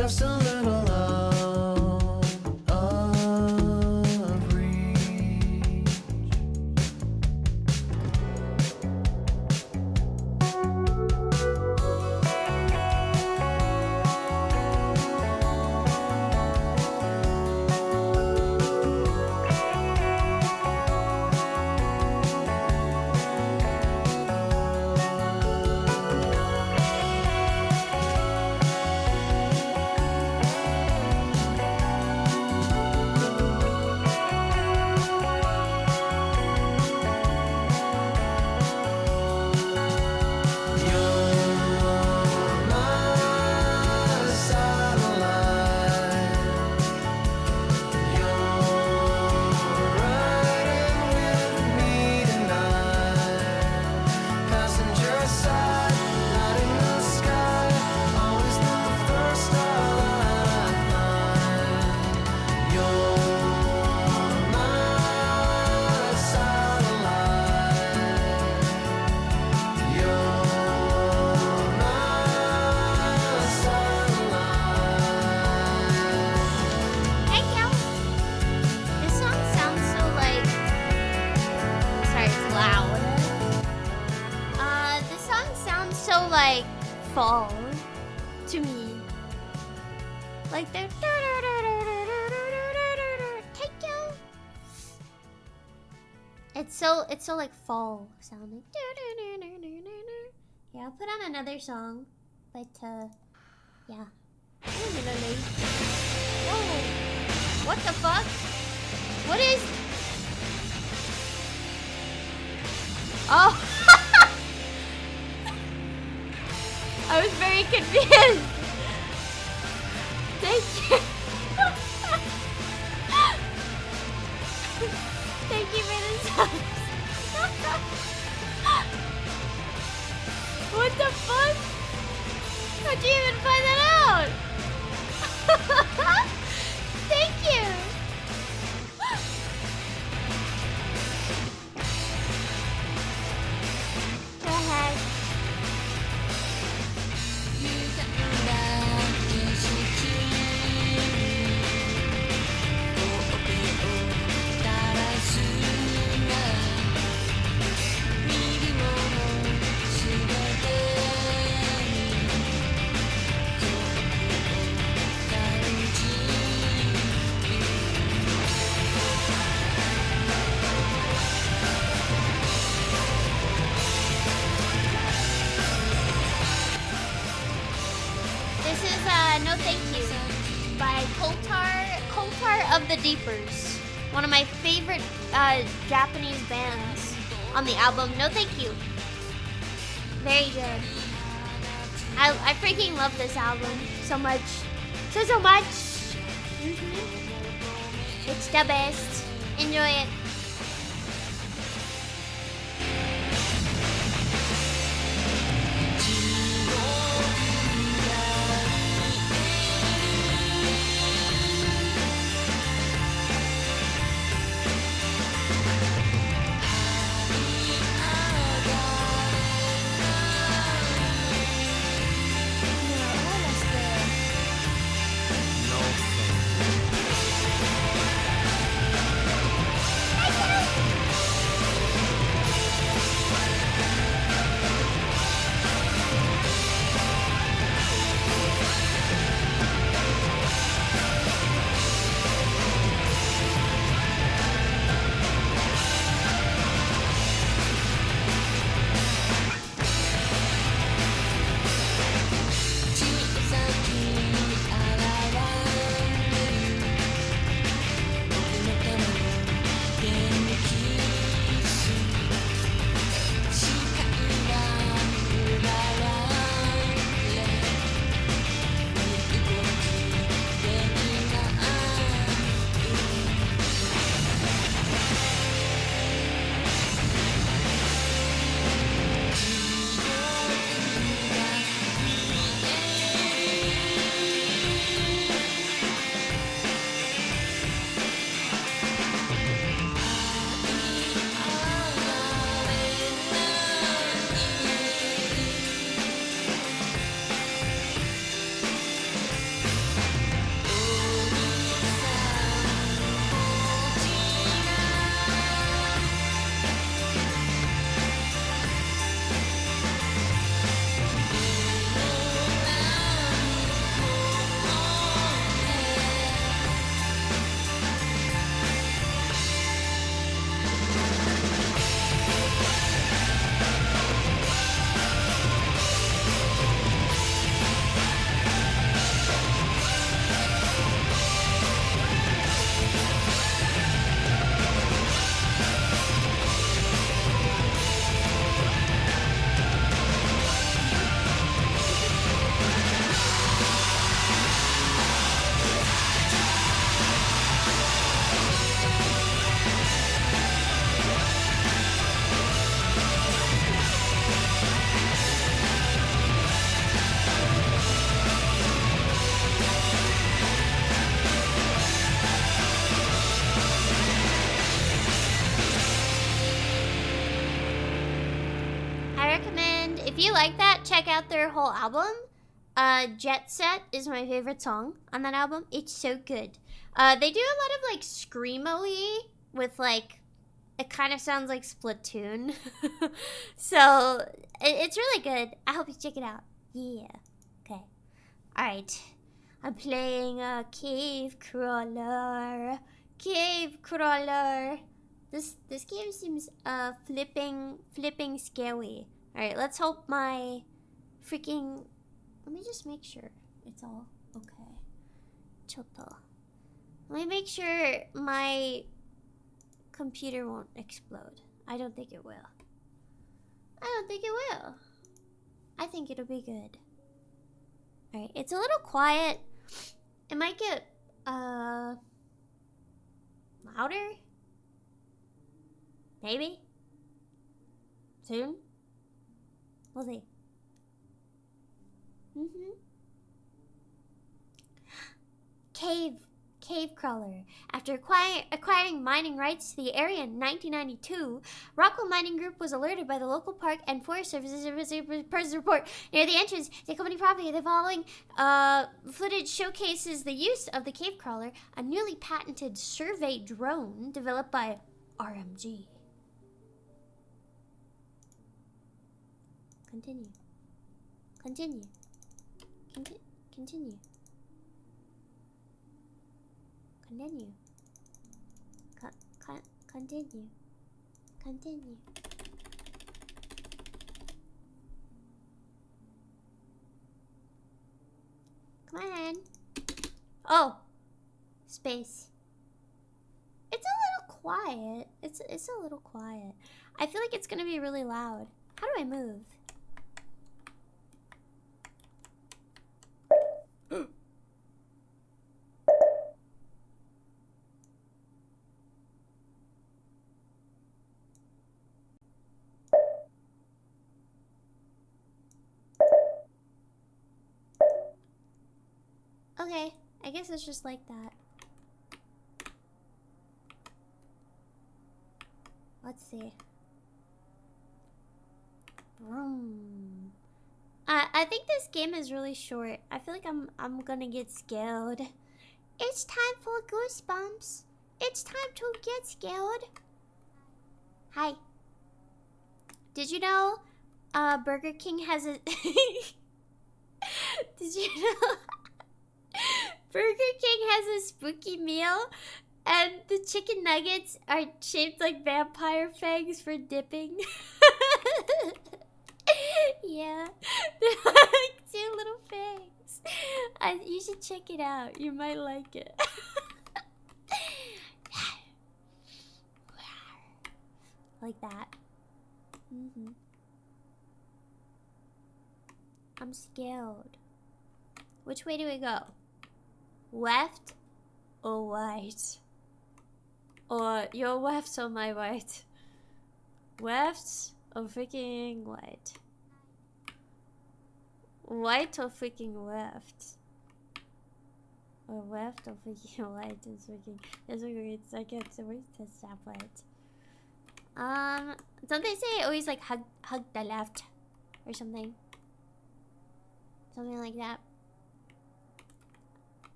just a little out of reach. Fall to me. Like the take you. It's so like fall sounding. Yeah, I'll put on another song, but yeah. Whoa! What the fuck? What is? Oh. I was very confused. Thank you. Thank you for the subs. What the fuck? How'd you even find that out? Thank you. Go ahead. No Thank You by Koltar of the Deepers. One of my favorite Japanese bands on the album No Thank You. Very good. I freaking love this album so much. So much. It's the best. Enjoy it. recommend, if you like that, check out their whole album. Jet Set is my favorite song on that album. It's so good. They do a lot of like screamo-y with like, it kind of sounds like Splatoon. So it's really good. I hope you check it out. Yeah. Okay. Alright. I'm playing a cave crawler. Cave crawler. This game seems flipping scary. Alright, let's hope my freaking, let me just make sure it's all okay. Choto. Let me make sure my computer won't explode. I don't think it will. I don't think it will. I think it'll be good. Alright, it's a little quiet. It might get louder? Maybe? Soon? We'll see. Cave crawler. After acquiring mining rights to the area in 1992, Rockwell Mining Group was alerted by the local park and forest services report near the entrance to the company property. The following footage showcases the use of the cave crawler, a newly patented survey drone developed by RMG. Continue. Continue. Continue. Continue. Continue. Continue. Come on. Oh. Space. It's a little quiet. It's a little quiet. I feel like it's gonna be really loud. How do I move? Okay, I guess it's just like that. Let's see. Vroom. I think this game is really short. I feel like I'm gonna get scared. It's time for goosebumps. It's time to get scared. Hi. Did you know Burger King has a Did you know Burger King has a spooky meal and the chicken nuggets are shaped like vampire fangs for dipping? Yeah, they're like 2 little fangs. You should check it out. You might like it. Like that. I'm scared. Which way do we go? Left or right? Or your left or my right? Left or freaking right? Right or freaking left? Or left or freaking right is freaking. There's a great second, so where's the stoplight? Don't they say always like hug the left or something? Something like that.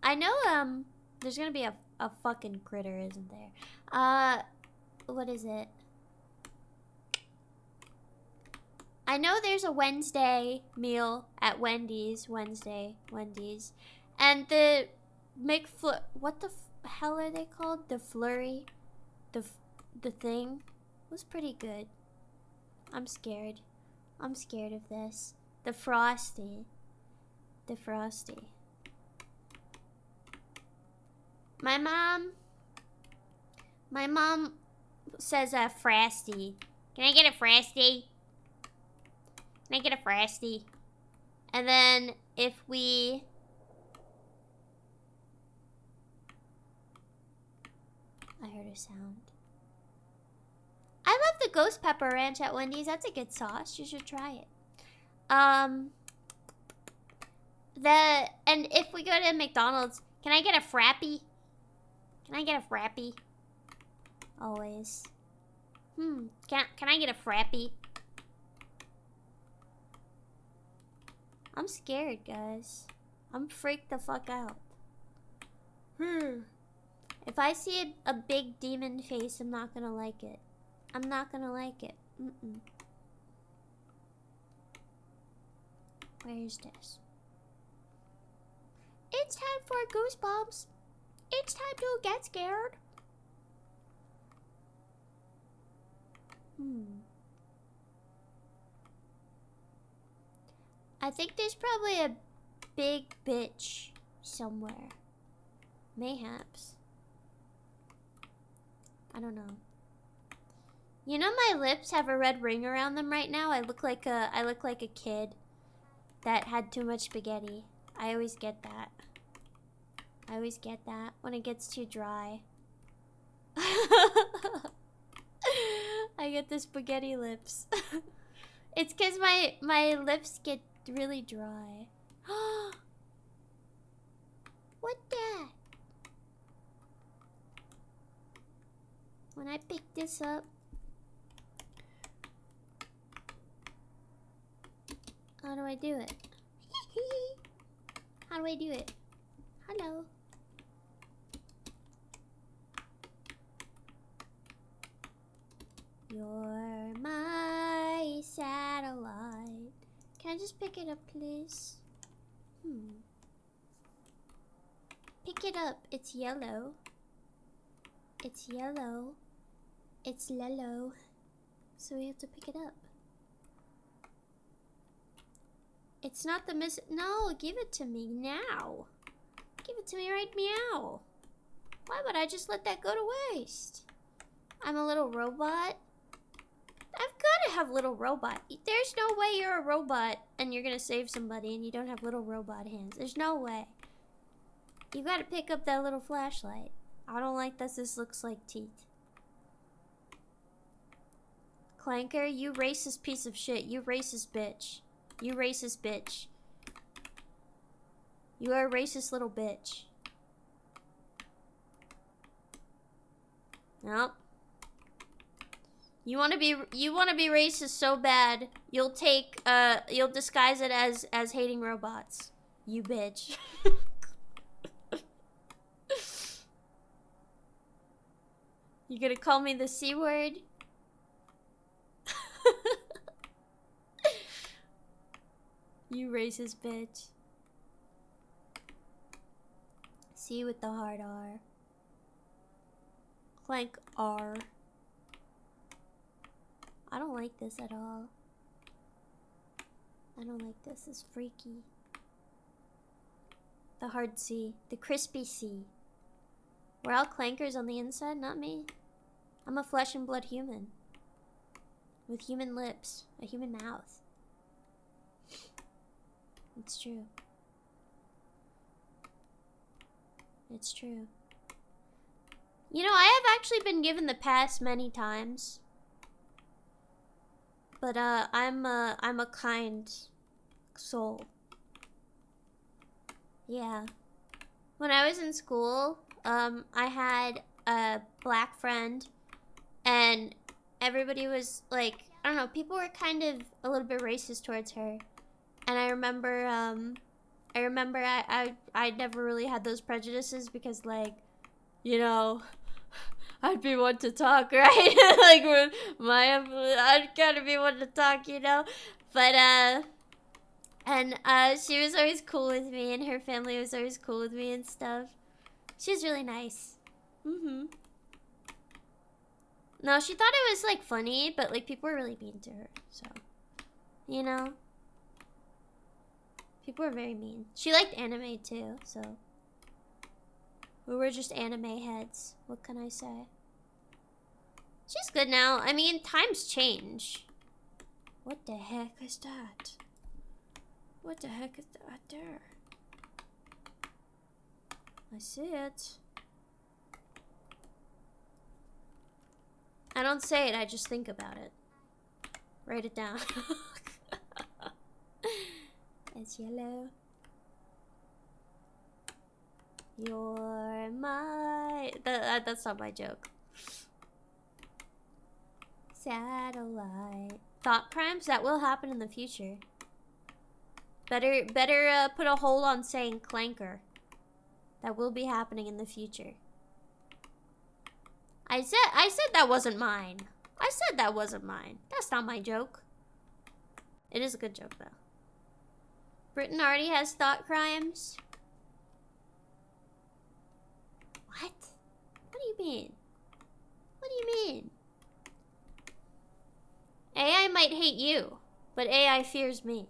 I know there's gonna be a fucking critter, isn't there? What is it? I know there's a Wednesday meal at Wendy's. Wendy's. And the what the hell are they called? The flurry? The thing? Was pretty good. I'm scared. I'm scared of this. The Frosty. My mom says a Frosty. Can I get a Frosty? Can I get a Frosty? And then if we... I heard a sound. I love the Ghost Pepper Ranch at Wendy's. That's a good sauce. You should try it. And if we go to McDonald's, can I get a Frappy? Can I get a Frappy? Always. Can I get a Frappy? I'm scared, guys. I'm freaked the fuck out. If I see a big demon face, I'm not gonna like it. I'm not gonna like it. Where's this? It's time for goosebumps. It's time to get scared. I think there's probably a big bitch somewhere. Mayhaps. I don't know. You know my lips have a red ring around them right now? I look like a kid that had too much spaghetti. I always get that. I always get that when it gets too dry. I get the spaghetti lips. It's cause my lips get really dry. What the? When I pick this up, how do I do it? How do I do it? Hello. You're my satellite. Can I just pick it up, please? Pick it up. It's yellow. It's yellow. It's yellow. So we have to pick it up. It's not the No, give it to me now. Give it to me right meow. Why would I just let that go to waste? I'm a little robot. I've got to have little robot. There's no way you're a robot and you're going to save somebody and you don't have little robot hands. There's no way. You got to pick up that little flashlight. I don't like that this looks like teeth. Clanker, you racist piece of shit. You racist bitch. You racist bitch. You are a racist little bitch. Nope. You wanna be racist so bad, you'll disguise it as hating robots. You bitch. You gonna call me the C word? You racist bitch. C with the hard R. Clank R. I don't like this at all. I don't like this. It's freaky. The hard C. The crispy C. We're all clankers on the inside, not me. I'm a flesh and blood human. With human lips. A human mouth. It's true. It's true. You know, I have actually been given the pass many times. But I'm a kind soul. Yeah. When I was in school, I had a black friend and everybody was like, I don't know, people were kind of a little bit racist towards her. And I remember I never really had those prejudices because, like, you know, I'd be one to talk, right? Like, I'd gotta be one to talk, you know? But, and she was always cool with me and her family was always cool with me and stuff. She was really nice. No, she thought it was, like, funny, but, like, people were really mean to her, so, you know? People were very mean. She liked anime too, so we were just anime heads. What can I say? She's good now. I mean, times change. What the heck is that? What the heck is that there? I see it. I don't say it, I just think about it. Write it down. It's yellow. You're my... That's not my joke. Satellite. Thought crimes? That will happen in the future. Better put a hold on saying clanker. That will be happening in the future. I said that wasn't mine. I said that wasn't mine. That's not my joke. It is a good joke though. Britain already has thought crimes. What? What do you mean? What do you mean? AI might hate you, but AI fears me.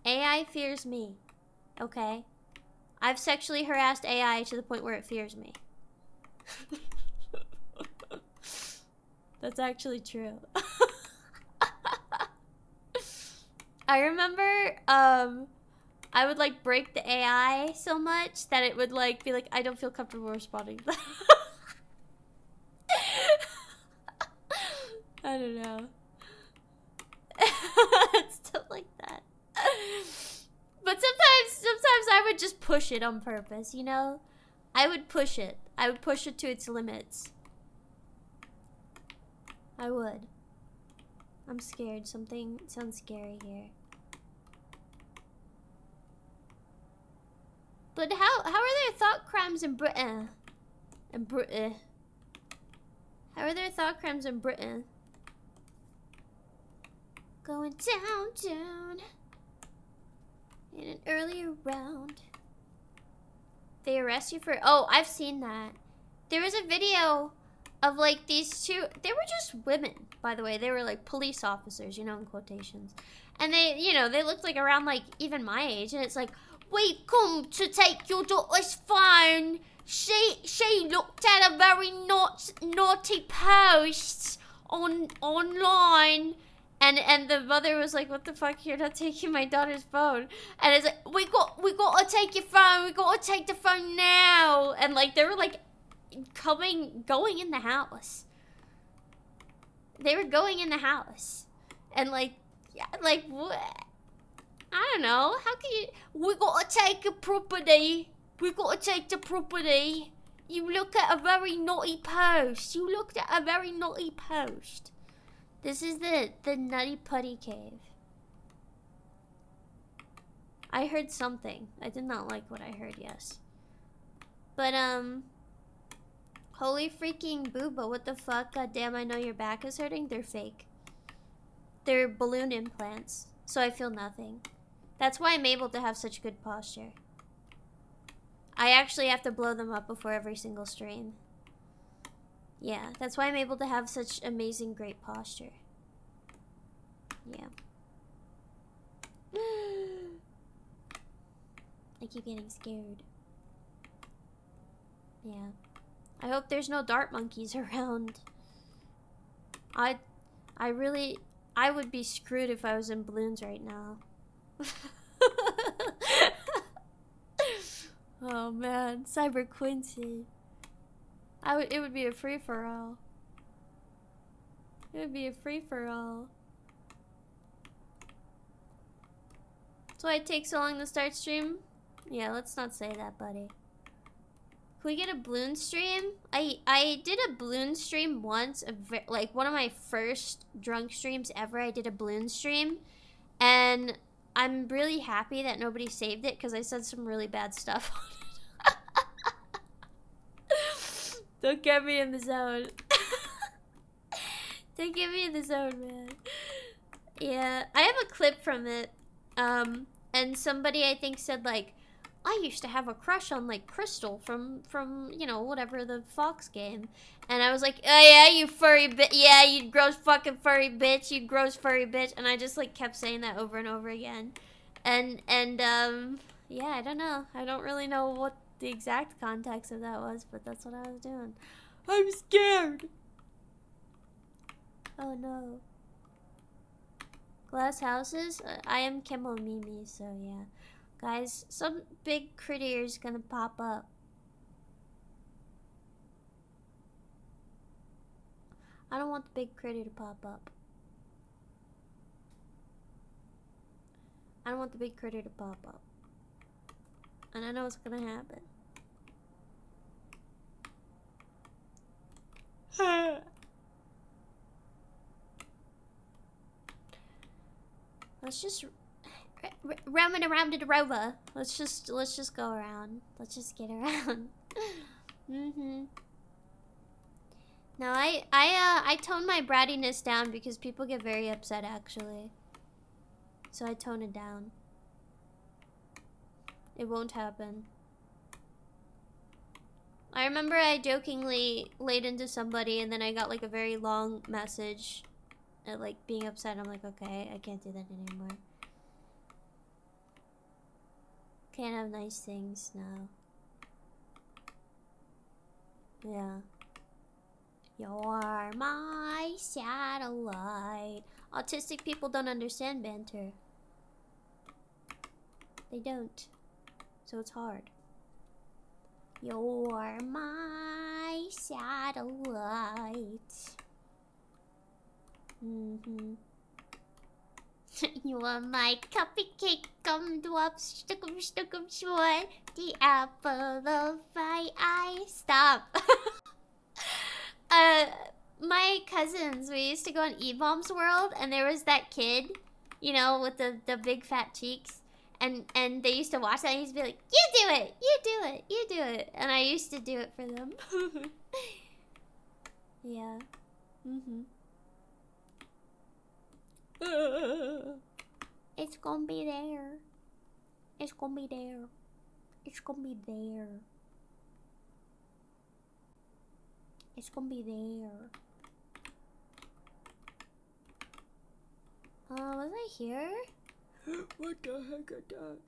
AI fears me. Okay? I've sexually harassed AI to the point where it fears me. That's actually true. I remember, I would like break the AI so much that it would like be like, I don't feel comfortable responding to that. I don't know. It's stuff like that. But sometimes I would just push it on purpose, you know? I would push it. I would push it to its limits. I would. I'm scared. Something sounds scary here. But how are there thought crimes in Britain? In Britain. How are there thought crimes in Britain? Going down in an earlier round. They arrest you for... Oh, I've seen that. There was a video of like these two... They were just women, by the way. They were like police officers, you know, in quotations. And they, you know, they looked like around like even my age. And it's like, we come to take your daughter's phone. She looked at a very naughty post online. And the mother was like, what the fuck, you're not taking my daughter's phone. And it's like, we gotta take your phone, we gotta take the phone now. And like, they were like, going in the house. They were going in the house. And like, yeah, like, what? I don't know, how can you, we gotta take a property. We gotta take the property. You look at a very naughty post. You looked at a very naughty post. This is the Nutty Putty Cave. I heard something. I did not like what I heard, yes. But, holy freaking booba, what the fuck? God damn, I know your back is hurting. They're fake. They're balloon implants, so I feel nothing. That's why I'm able to have such good posture. I actually have to blow them up before every single stream. Yeah, that's why I'm able to have such amazing, great posture. Yeah. I keep getting scared. Yeah. I hope there's no dart monkeys around. I would be screwed if I was in balloons right now. Oh man, Cyber Quincy. It would be a free-for-all. It would be a free-for-all. That's why it takes so long to start stream? Yeah, let's not say that, buddy. Can we get a balloon stream? I did a balloon stream once, like one of my first drunk streams ever. I did a balloon stream, and I'm really happy that nobody saved it because I said some really bad stuff on it. Don't get me in the zone. Don't get me in the zone, man. Yeah, I have a clip from it. And somebody I think said like, I used to have a crush on like Crystal from you know, whatever, the Fox game. And I was like, oh yeah, you furry bitch. Yeah, you gross fucking furry bitch. You gross furry bitch. And I just like kept saying that over and over again. And yeah, I don't know. I don't really know what the exact context of that was, but that's what I was doing. I'm scared. Oh no. Glass houses? I am Kemo Mimi, so yeah. Guys, some big critter is gonna pop up. I don't want the big critter to pop up. I don't want the big critter to pop up. And I know what's gonna happen. Let's just round and around it, rover. Let's just go around. Let's just get around. Now I tone my brattiness down because people get very upset actually. So I tone it down. It won't happen. I remember I jokingly laid into somebody and then I got like a very long message like being upset. I'm like, okay, I can't do that anymore. Can't have nice things now. Yeah. You're my satellite. Autistic people don't understand banter. They don't. So it's hard. You're my satellite. You are my cupcake, gumdrop, stuckum short, the apple of my eye. Stop. My cousins, we used to go on E-Bombs World, and there was that kid, you know, with the big fat cheeks, and they used to watch that, and he used to be like, you do it, you do it, you do it, and I used to do it for them. Yeah. It's gonna be there. It's gonna be there. It's gonna be there. It's gonna be there. Was I here? What the heck is that?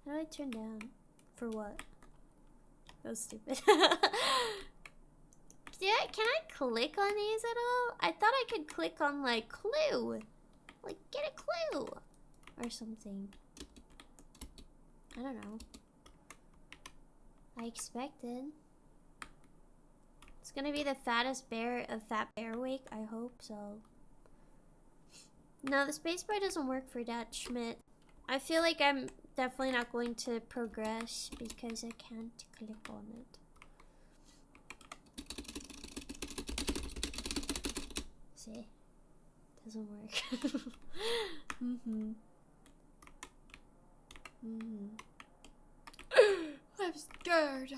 How do I turn down? For what? That was stupid. Can I click on these at all? I thought I could click on like clue. Like get a clue. Or something. I don't know. I expected. It's gonna be the fattest bear of Fat Bear Week, I hope so. No, the spacebar doesn't work for that, Schmidt. I feel like I'm definitely not going to progress because I can't click on it. See? Doesn't work. I'm scared.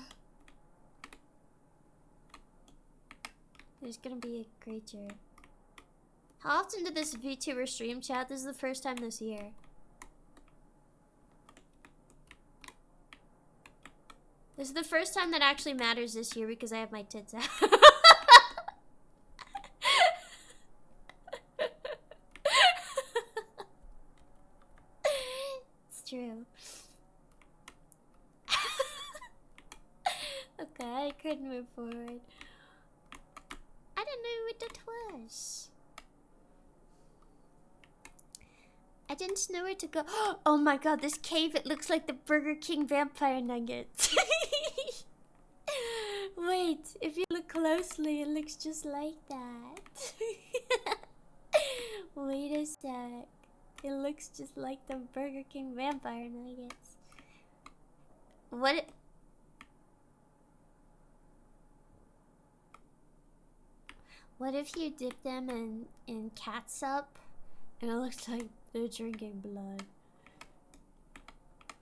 There's gonna be a creature. How often did this VTuber stream chat? This is the first time this year. This is the first time that actually matters this year because I have my tits out. It's true. Okay, I couldn't move forward. I don't know what that was. I didn't know where to go. Oh my god, this cave, it looks like the Burger King vampire nuggets. Wait, if you look closely, it looks just like that. Wait a sec. It looks just like the Burger King vampire nuggets. What if you dip them in catsup and it looks like they're drinking blood?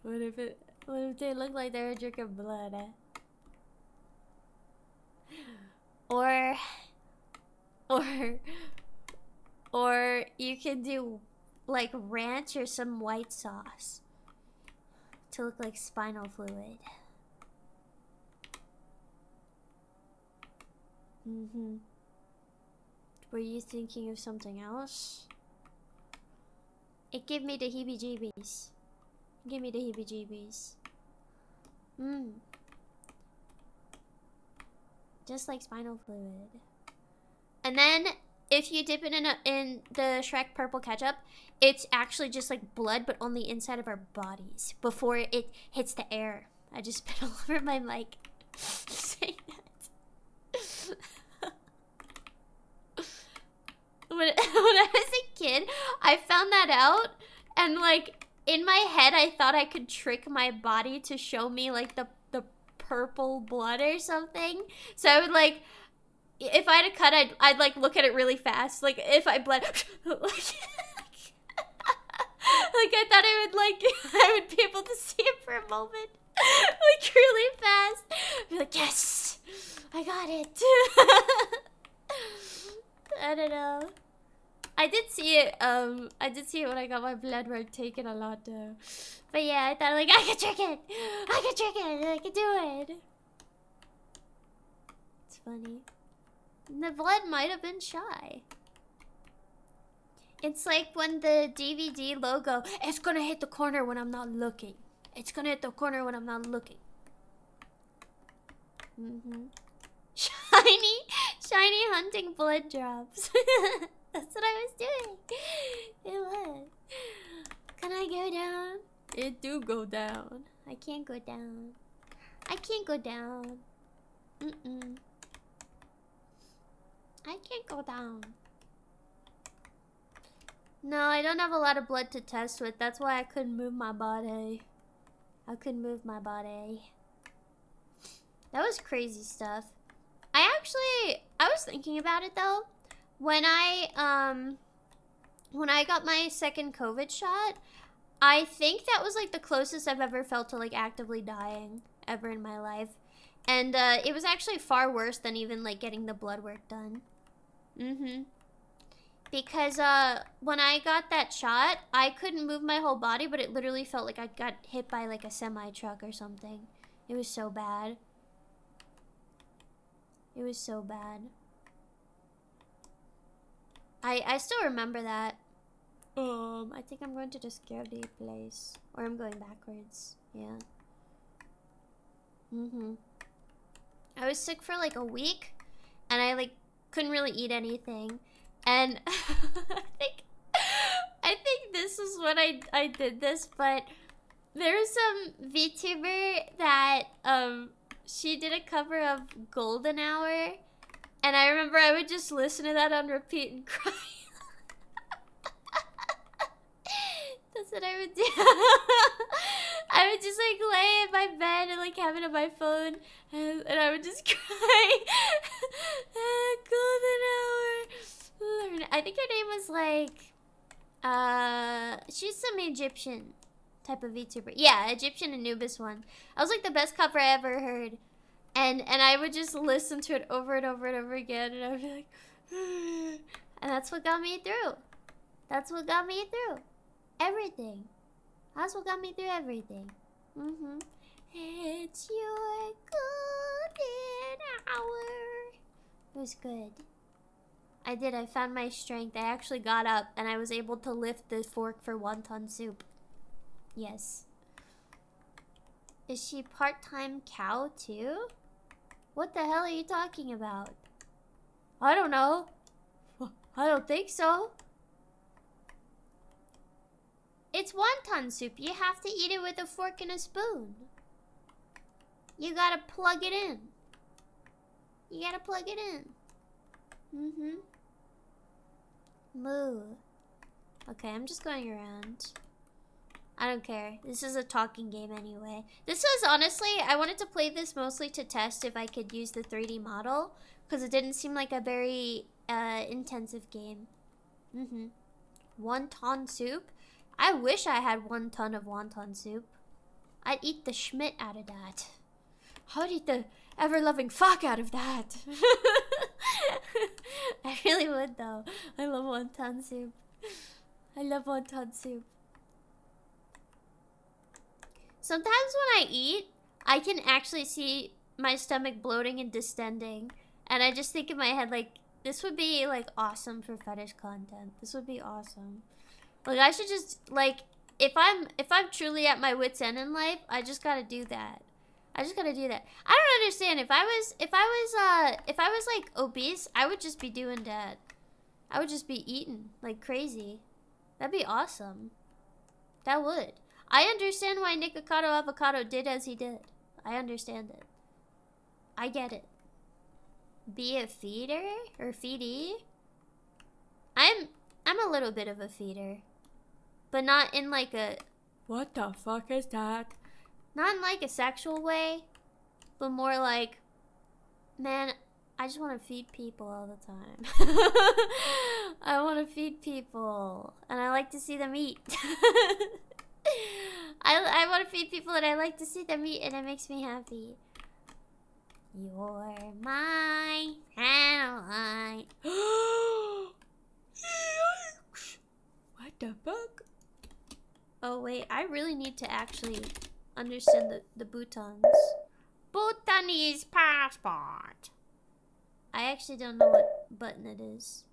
What if they look like they're drinking blood? Or you can do like ranch or some white sauce to look like spinal fluid. Were you thinking of something else? It gave me the heebie-jeebies. Give me the heebie-jeebies. Just like spinal fluid. And then, if you dip it in the Shrek purple ketchup, it's actually just like blood, but on the inside of our bodies before it hits the air. I just spit all over my mic saying that. When I was a kid, I found that out, and like in my head, I thought I could trick my body to show me like the purple blood or something. So I would like, if I had a cut, I'd like look at it really fast. Like if I bled, like, I thought I would like I would be able to see it for a moment. Like really fast. I'd be like, yes! I got it. I don't know. I did see it when I got my blood work taken a lot though. But yeah, I thought like I could trick it. I could do it. It's funny. The blood might have been shy. It's like when the DVD logo, it's gonna hit the corner when I'm not looking. It's gonna hit the corner when I'm not looking. Shiny hunting blood drops. That's what I was doing. It was. Can I go down? It do go down. I can't go down. I can't go down. I can't go down. No, I don't have a lot of blood to test with. That's why I couldn't move my body. I couldn't move my body. That was crazy stuff. I was thinking about it though. When I got my second COVID shot, I think that was like the closest I've ever felt to like actively dying ever in my life. And it was actually far worse than even like getting the blood work done. Because when I got that shot, I couldn't move my whole body, but it literally felt like I got hit by like a semi-truck or something. It was so bad. It was so bad. I still remember that. I think I'm going to the scary place. Or I'm going backwards. Yeah. I was sick for like a week. And I like couldn't really eat anything. And I think this is when I did this, but there's some VTuber that she did a cover of Golden Hour, and I remember I would just listen to that on repeat and cry. That's what I would do. I would just like lay in my bed and like have it on my phone, and I would just cry. Golden Hour. I think her name was like, she's some Egyptian type of VTuber. Yeah, Egyptian Anubis one. I was like the best cover I ever heard. And I would just listen to it over and over and over again, and I would be like, and that's what got me through. That's what got me through. Everything. That's what got me through everything. It's your golden hour. It was good. I did. I found my strength. I actually got up and I was able to lift the fork for wonton soup. Yes. Is she part-time cow too? What the hell are you talking about? I don't know. I don't think so. It's wonton soup. You have to eat it with a fork and a spoon. You gotta plug it in. You gotta plug it in. Moo. Okay, I'm just going around. I don't care. This is a talking game anyway. This was honestly, I wanted to play this mostly to test if I could use the 3D model, because it didn't seem like a very intensive game. Wonton soup? I wish I had 1 ton of wonton soup. I'd eat the schmidt out of that. I'd eat the ever-loving fuck out of that. I really would though. I love wonton soup. I love wonton soup. Sometimes when I eat, I can actually see my stomach bloating and distending. And I just think in my head, like, this would be, like, awesome for fetish content. This would be awesome. Like, I should just, like, if I'm truly at my wit's end in life, I just gotta do that. I just gotta do that. I don't understand. If I was like obese, I would just be doing that. I would just be eating like crazy. That'd be awesome. That would. I understand why Nikocado Avocado did as he did. I understand it. I get it. Be a feeder or feedee? I'm a little bit of a feeder. But not in like a, what the fuck is that? Not in like a sexual way, but more like, man, I just want to feed people all the time. I want to feed people, and I like to see them eat. I want to feed people, and I like to see them eat, and it makes me happy. You're my satellite. What the fuck? Oh wait, I really need to actually understand the Bhutan's. Bhutanese passport. I actually don't know what button it is.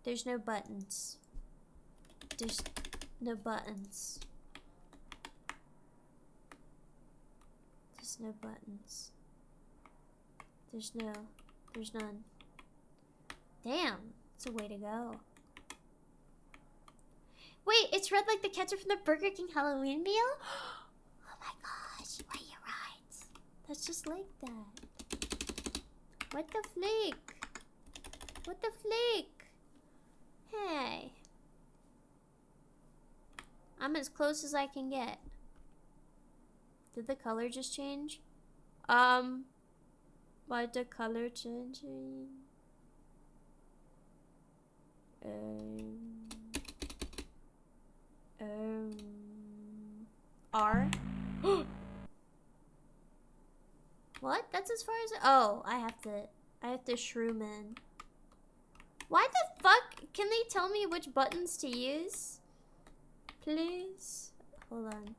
There's no buttons. There's no buttons. There's no buttons. There's none. Damn, it's a way to go. Wait, it's red like the ketchup from the Burger King Halloween meal? Oh my gosh, wait, you're right. That's just like that. What the flick? What the flick? Hey. I'm as close as I can get. Did the color just change? Why the color changing? R? What? That's as far as oh, I have to shroom in. Why the fuck? Can they tell me which buttons to use? Please? Hold on.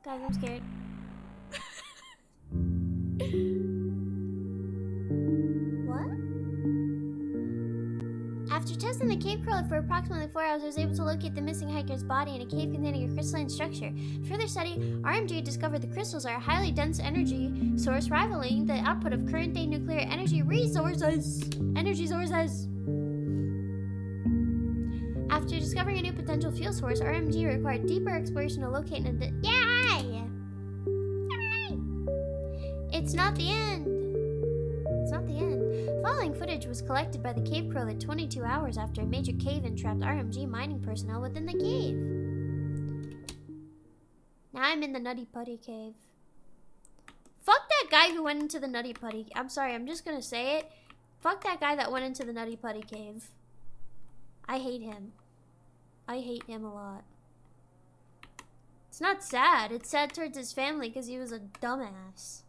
Guys, I'm scared. What? After testing the cave crawler for approximately 4 hours, I was able to locate the missing hiker's body in a cave containing a crystalline structure. Further study, RMG discovered the crystals are a highly dense energy source rivaling the output of current-day nuclear energy resources. After discovering a new potential fuel source, RMG required deeper exploration to locate and Yay! It's not the end. It's not the end. Following footage was collected by the cave crawler 22 hours after a major cave-in trapped RMG mining personnel within the cave. Now I'm in the Nutty Putty cave. Fuck that guy who went into the Nutty Putty. I'm sorry, I'm just gonna say it. Fuck that guy that went into the Nutty Putty cave. I hate him. I hate him a lot. It's not sad. It's sad towards his family because he was a dumbass.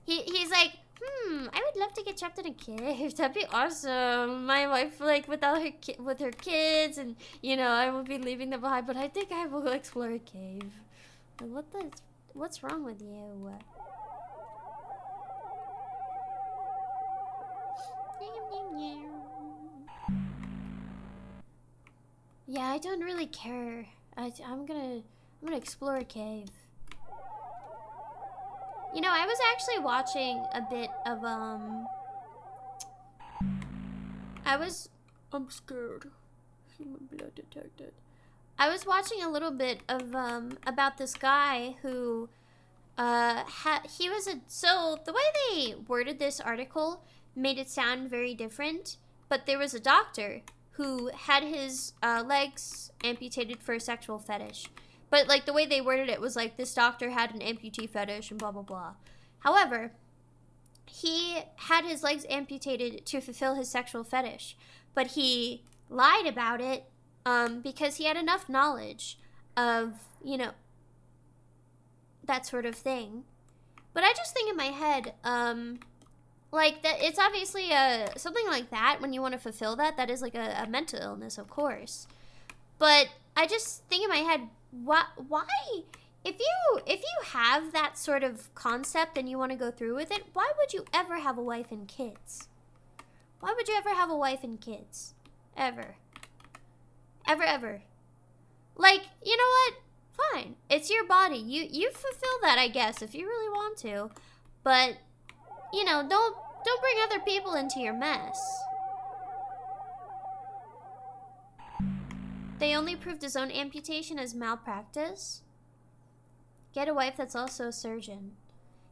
He's like, I would love to get trapped in a cave. That'd be awesome. My wife, like, with her kids, and you know, I will be leaving them behind. But I think I will explore a cave. Like, what's wrong with you? Yeah, I don't really care. I'm gonna explore a cave. You know, I was actually watching a bit of I'm scared. Human blood detected. I was watching a little bit of about this guy who so the way they worded this article made it sound very different, but there was a doctor who had his legs amputated for a sexual fetish. But like the way they worded it was like this doctor had an amputee fetish and blah blah blah. However, he had his legs amputated to fulfill his sexual fetish, but he lied about it because he had enough knowledge of, you know, that sort of thing. But I just think in my head, like that it's obviously something like that when you want to fulfill that is like a mental illness, of course. But I just think in my head, why if you have that sort of concept and you want to go through with it, why would you ever have a wife and kids? Why would you ever have a wife and kids? Ever. Like, you know what? Fine. It's your body. You fulfill that, I guess, if you really want to. But, you know, don't bring other people into your mess. They only proved his own amputation as malpractice. Get a wife that's also a surgeon.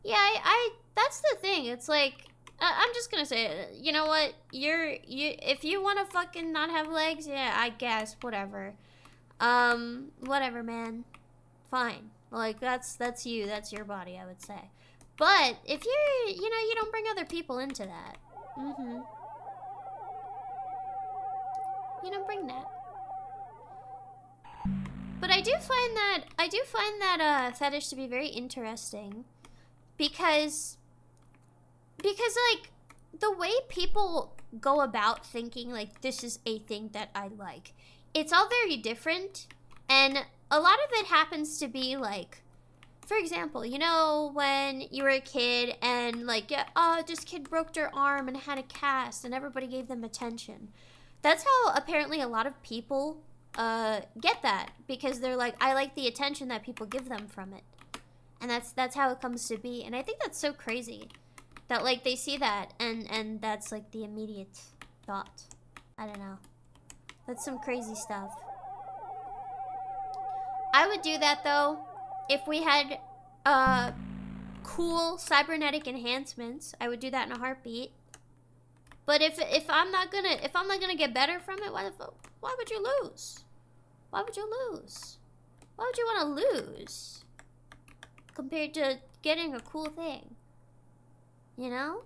Yeah, I that's the thing. It's like, I'm just gonna say it. You know what? If you want to fucking not have legs, yeah, I guess, whatever. Whatever, man. Fine. Like, that's you. That's your body, I would say. But if you're, you don't bring other people into that. You don't bring that. But I do find that fetish to be very interesting because like the way people go about thinking like this is a thing that I like, it's all very different, and a lot of it happens to be like, for example, when you were a kid and like, yeah, oh, this kid broke their arm and had a cast and everybody gave them attention. That's how apparently a lot of people get that, because they're like, I like the attention that people give them from it. And that's how it comes to be. And I think that's so crazy that like they see that and that's like the immediate thought. I don't know. That's some crazy stuff. I would do that though if we had cool cybernetic enhancements. I would do that in a heartbeat. But if I'm not gonna get better from it, why would you lose? Why would you lose? Why would you want to lose compared to getting a cool thing? You know?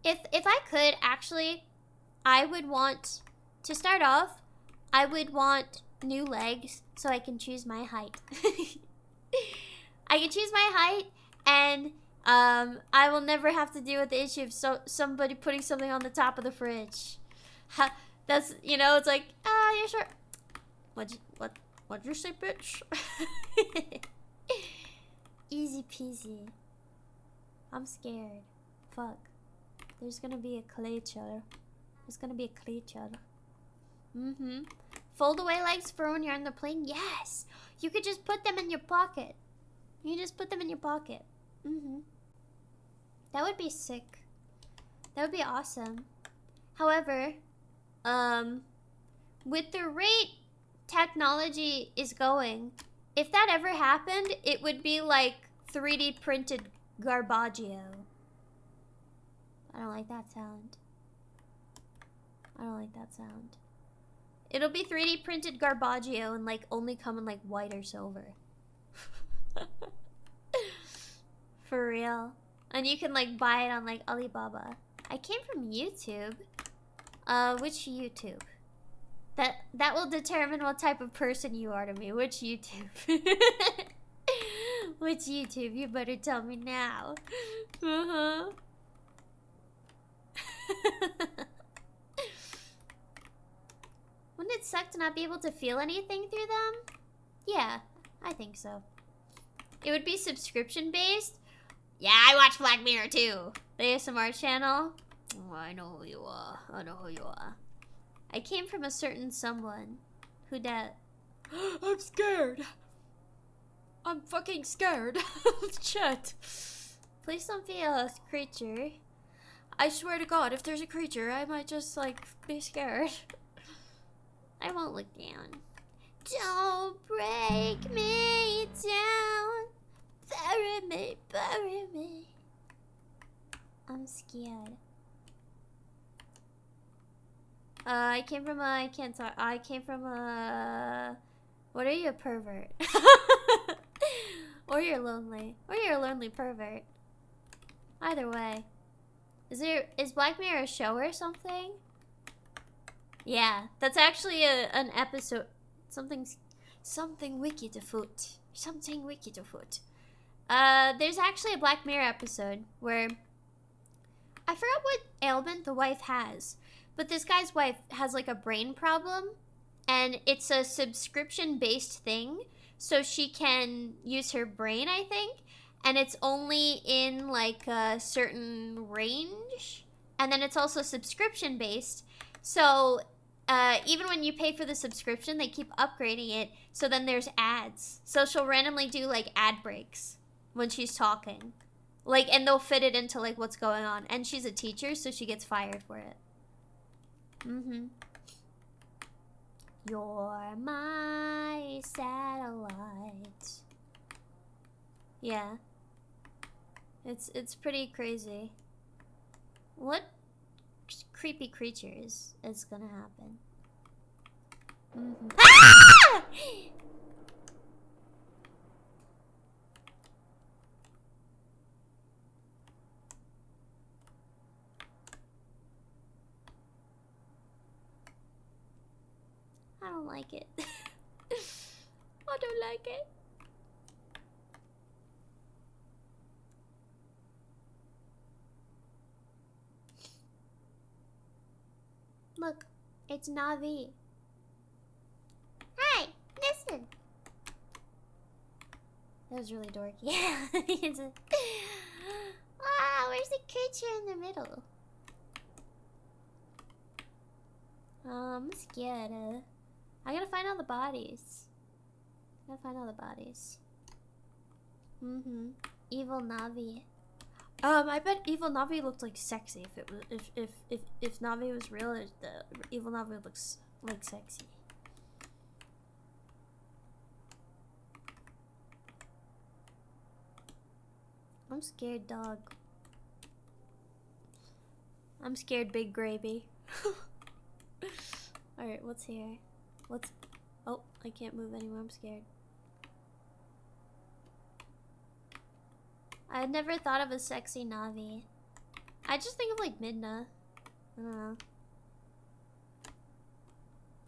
If I could, actually, I would want to start off, I would want new legs so I can choose my height. I can choose my height, and I will never have to deal with the issue of somebody putting something on the top of the fridge. That's, it's like, yeah, sure. What'd you say, bitch? Easy peasy. I'm scared. Fuck. There's gonna be a creature. There's gonna be a creature. Fold away legs for when you're on the plane? Yes! You could just put them in your pocket. You just put them in your pocket. That would be sick. That would be awesome. However, with the rate technology is going, if that ever happened, it would be like 3D printed garbaggio. I don't like that sound. I don't like that sound. It'll be 3D printed garbaggio and like only come in like white or silver. For real. And you can like buy it on like Alibaba. I came from YouTube. Which YouTube? That will determine what type of person you are to me. Which YouTube? Which YouTube? You better tell me now. Wouldn't it suck to not be able to feel anything through them? Yeah, I think so. It would be subscription based. Yeah, I watch Black Mirror too. The ASMR channel. Oh, I know who you are. I know who you are. I came from a certain someone. Who dat? I'm scared. I'm fucking scared. Shit. Please don't be a creature. I swear to God, if there's a creature, I might just like be scared. I won't look down. Don't break me down. Bury me, bury me. I'm scared. I came from a, I can't talk. I came from a, what are you, a pervert? Or you're lonely. Or you're a lonely pervert. Either way. Is Black Mirror a show or something? Yeah, that's actually an episode. Something wicked afoot. Something wicked afoot. There's actually a Black Mirror episode where I forgot what ailment the wife has, but this guy's wife has like a brain problem, and it's a subscription-based thing, so she can use her brain, I think, and it's only in like a certain range, and then it's also subscription-based, so even when you pay for the subscription, they keep upgrading it, so then there's ads. So she'll randomly do like ad breaks when she's talking. Like, and they'll fit it into like what's going on. And she's a teacher, so she gets fired for it. You're my satellite. Yeah. It's pretty crazy. What creepy creature is gonna happen? Ah! I don't like it. I don't like it. Look, it's Navi. Hi, listen. That was really dorky. Yeah. Wow, where's the creature in the middle? I'm scared. I gotta find all the bodies. Evil Navi. I bet Evil Navi looked like sexy if it was if Navi was real. The Evil Navi looks like sexy. I'm scared, dog. I'm scared, big gravy. Alright, what's here? What's... Oh, I can't move anymore. I'm scared. I had never thought of a sexy Navi. I just think of like Midna. I don't know.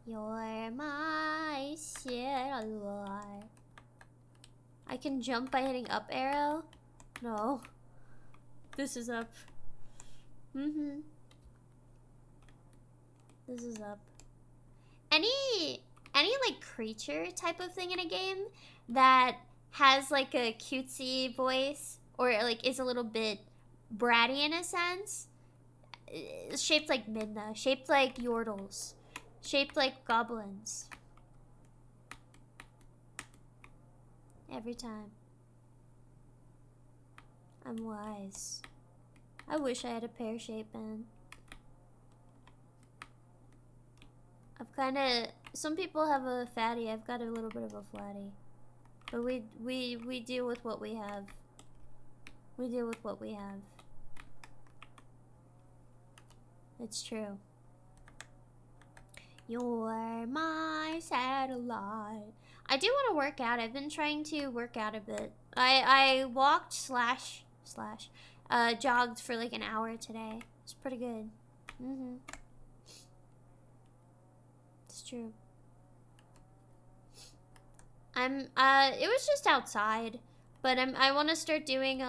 You're my satellite. I can jump by hitting up arrow? No. This is up. This is up. Any like creature type of thing in a game that has like a cutesy voice or like is a little bit bratty in a sense, shaped like Midna, shaped like Yordles, shaped like goblins. Every time. I'm wise. I wish I had a pear shape pen. I've kinda... Some people have a fatty, I've got a little bit of a flatty. But we deal with what we have. We deal with what we have. It's true. You're my satellite. I do want to work out. I've been trying to work out a bit. I walked slash jogged for like an hour today. It's pretty good. It's true. It was just outside, but I want to start doing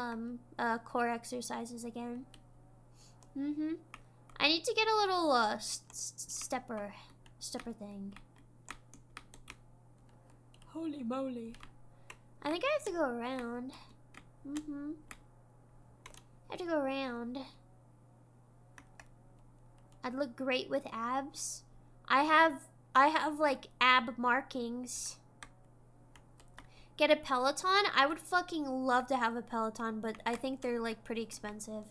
core exercises again. I need to get a little stepper thing. Holy moly. I think I have to go around. I have to go around. I'd look great with abs. I have like ab markings. Get a Peloton? I would fucking love to have a Peloton, but I think they're like pretty expensive.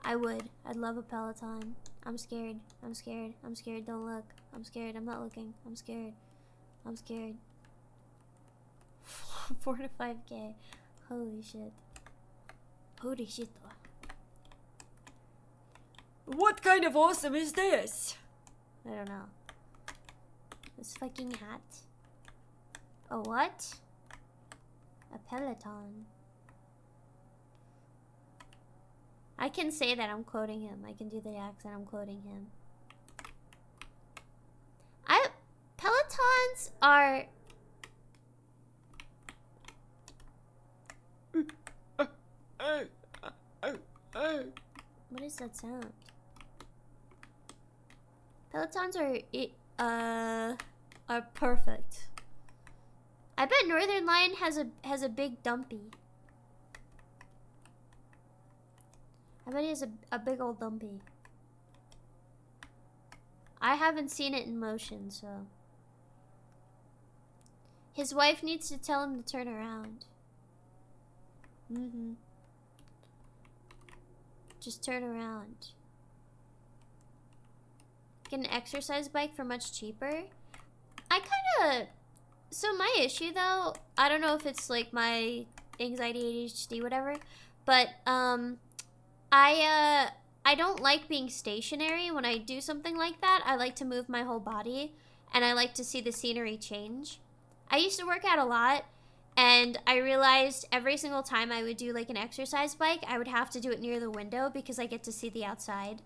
I would. I'd love a Peloton. I'm scared. I'm scared. I'm scared. Don't look. I'm scared. I'm not looking. I'm scared. I'm scared. 4 to 5K. Holy shit. Holy shit. What kind of awesome is this? I don't know. This fucking hat. A what? A Peloton. I can say that I'm quoting him. I can do the accent. I'm quoting him. Pelotons are... What is that sound? Pelotons are perfect. I bet Northern Lion has a big dumpy. I bet he has a big old dumpy. I haven't seen it in motion, so. His wife needs to tell him to turn around. Just turn around. get an exercise bike for much cheaper. So my issue though, I don't know if it's like my anxiety, ADHD, whatever, but I don't like being stationary. When I do something like that, I like to move my whole body, and I like to see the scenery change. I used to work out a lot, and I realized every single time I would do like an exercise bike, I would have to do it near the window because I get to see the outside.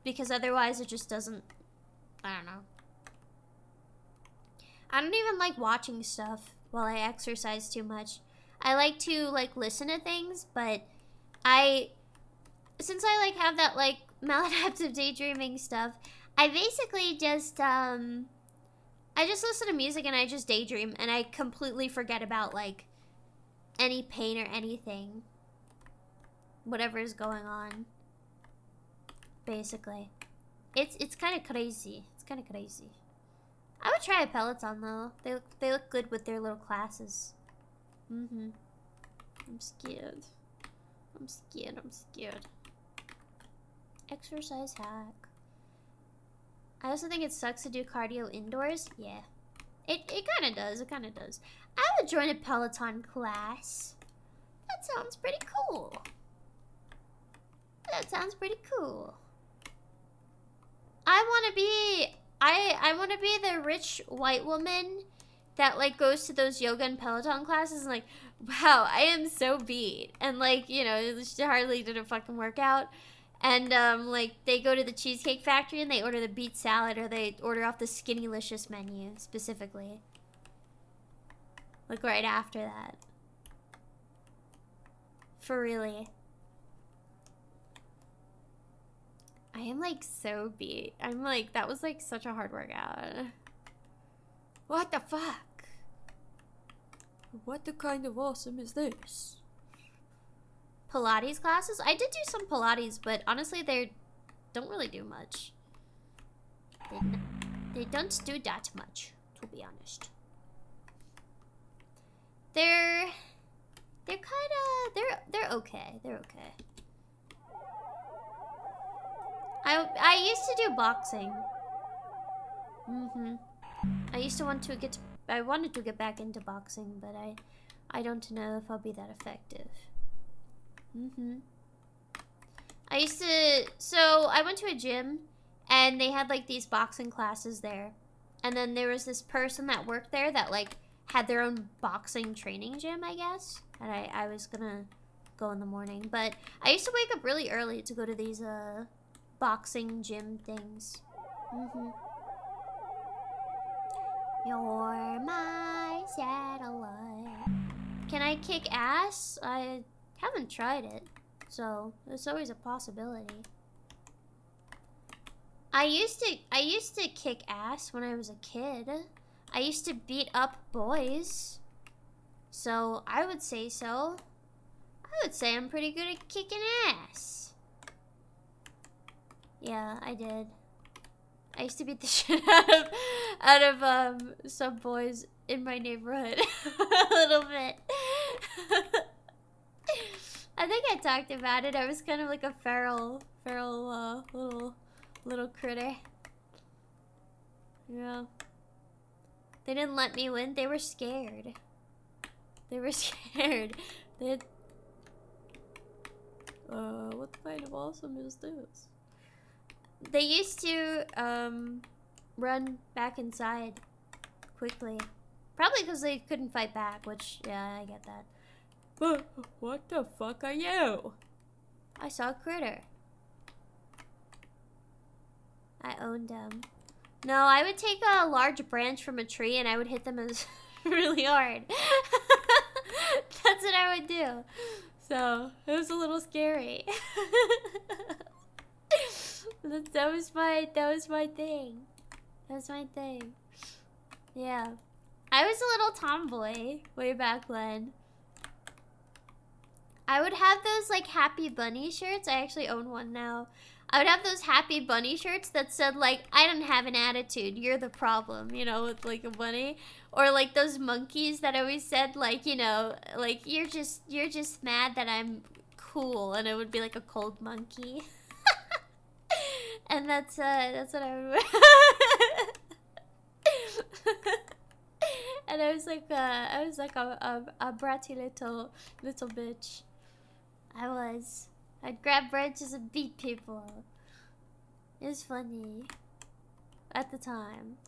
Because otherwise it just doesn't, I don't know. I don't even like watching stuff while I exercise too much. I like to like listen to things, but since I like have that like maladaptive daydreaming stuff, I basically just I just listen to music and I just daydream, and I completely forget about like any pain or anything, whatever is going on. Basically, it's kind of crazy. It's kind of crazy. I would try a Peloton though. They look good with their little classes. I'm scared. I'm scared. Exercise hack. I also think it sucks to do cardio indoors. Yeah. It kind of does. It kind of does. I would join a Peloton class. That sounds pretty cool. That sounds pretty cool. I want to be the rich white woman that like goes to those yoga and Peloton classes and like, wow, I am so beat, and like, you know, she hardly did a fucking workout, and like they go to the Cheesecake Factory and they order the beet salad, or they order off the Skinnylicious menu specifically, like right after that. For really. I am like so beat. I'm like, that was like such a hard workout. What the fuck? What the kind of awesome is this? Pilates classes? I did do some Pilates, but honestly, they don't really do much. They don't do that much, to be honest. They're okay. They're okay. I used to do boxing. I wanted to get back into boxing, but I don't know if I'll be that effective. So I went to a gym, and they had like these boxing classes there. And then there was this person that worked there that like had their own boxing training gym, I guess. And I was gonna go in the morning, but I used to wake up really early to go to these boxing gym things. You're my satellite. Can I kick ass? I haven't tried it, so it's always a possibility. I used to kick ass when I was a kid. I used to beat up boys, so I would say so. I would say I'm pretty good at kicking ass. Yeah, I did. I used to beat the shit out of some boys in my neighborhood a little bit. I think I talked about it. I was kind of like a feral little critter. Yeah. They didn't let me win. They were scared. They were scared. What kind of awesome is this? They used to run back inside quickly. Probably because they couldn't fight back, which, yeah, I get that. But what the fuck are you? I saw a critter. I owned them. No, I would take a large branch from a tree and I would hit them as really hard. That's what I would do. So, it was a little scary. That was my thing. That was my thing. Yeah. I was a little tomboy way back when. I would have those like Happy Bunny shirts. I actually own one now. I would have those Happy Bunny shirts that said like, I don't have an attitude, you're the problem, you know, with like a bunny. Or like those monkeys that always said like, you know, like you're just mad that I'm cool, and it would be like a cold monkey. And that's what I remember. And I was like a bratty little bitch. I was. I'd grab branches and beat people. It was funny. At the time.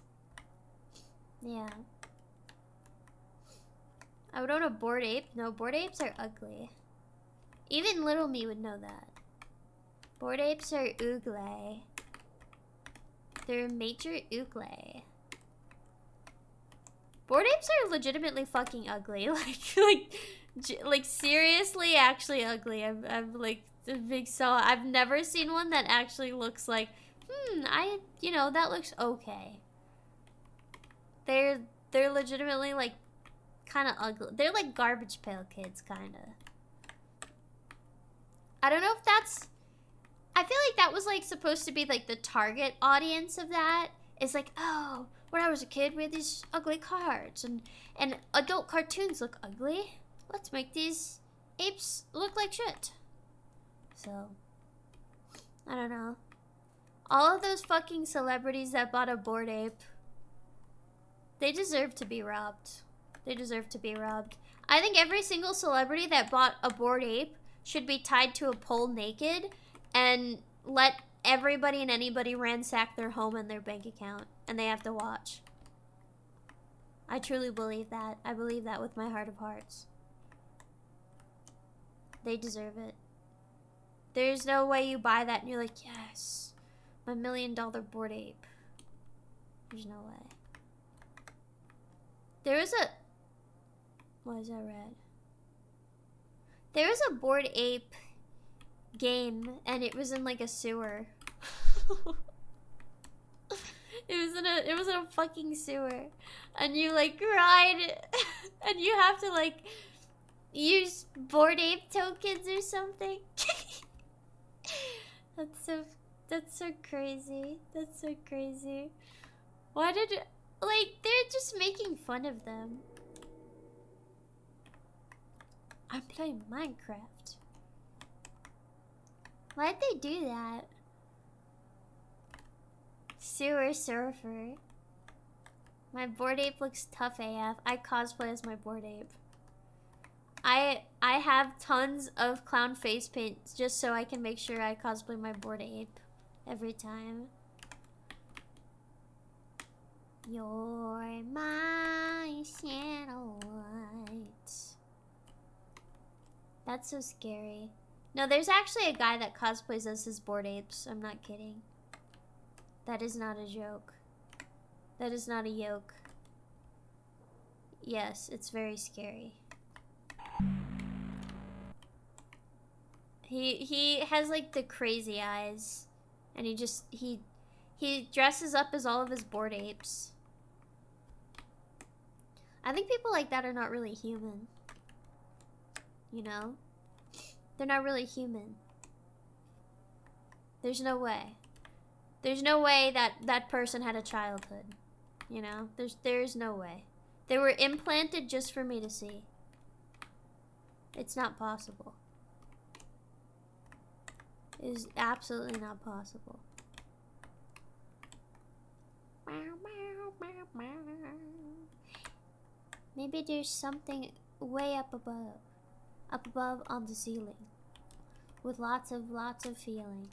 Yeah. I would own a bored ape. No, bored apes are ugly. Even little me would know that. Bored apes are ugly. They're major ugly. Bored apes are legitimately fucking ugly. Like seriously, actually ugly. I'm like a big I've never seen one that actually looks like, you know, that looks okay. They're legitimately like kind of ugly. They're like garbage pail kids, kind of. I don't know if that's. I feel like that was like supposed to be like the target audience of that. It's like, oh, when I was a kid, we had these ugly cards, and adult cartoons look ugly. Let's make these apes look like shit. So, I don't know. All of those fucking celebrities that bought a bored ape, they deserve to be robbed. They deserve to be robbed. I think every single celebrity that bought a bored ape should be tied to a pole naked and let everybody and anybody ransack their home and their bank account, and they have to watch. I truly believe that. I believe that with my heart of hearts. They deserve it. There's no way you buy that and you're like, yes, my $1 million bored ape. There's no way. There was a... What is that red? There was a bored ape game, and it was in like a sewer. It was in a fucking sewer, and you like ride, and you have to like use bored ape tokens or something. That's so crazy. That's so crazy. Why did it, like, they're just making fun of them. I'm playing Minecraft. Why'd they do that? Sewer surfer. My bored ape looks tough AF. I cosplay as my bored ape. I have tons of clown face paint just so I can make sure I cosplay my bored ape every time. You're my satellite. That's so scary. No, there's actually a guy that cosplays as his bored apes. I'm not kidding. That is not a joke. That is not a yoke. Yes, it's very scary. He has like the crazy eyes, and he dresses up as all of his bored apes. I think people like that are not really human. You know? They're not really human. There's no way. There's no way that that person had a childhood. You know? There's no way. They were implanted just for me to see. It's not possible. It is absolutely not possible. Maybe there's something way up above on the ceiling, with lots of feeling.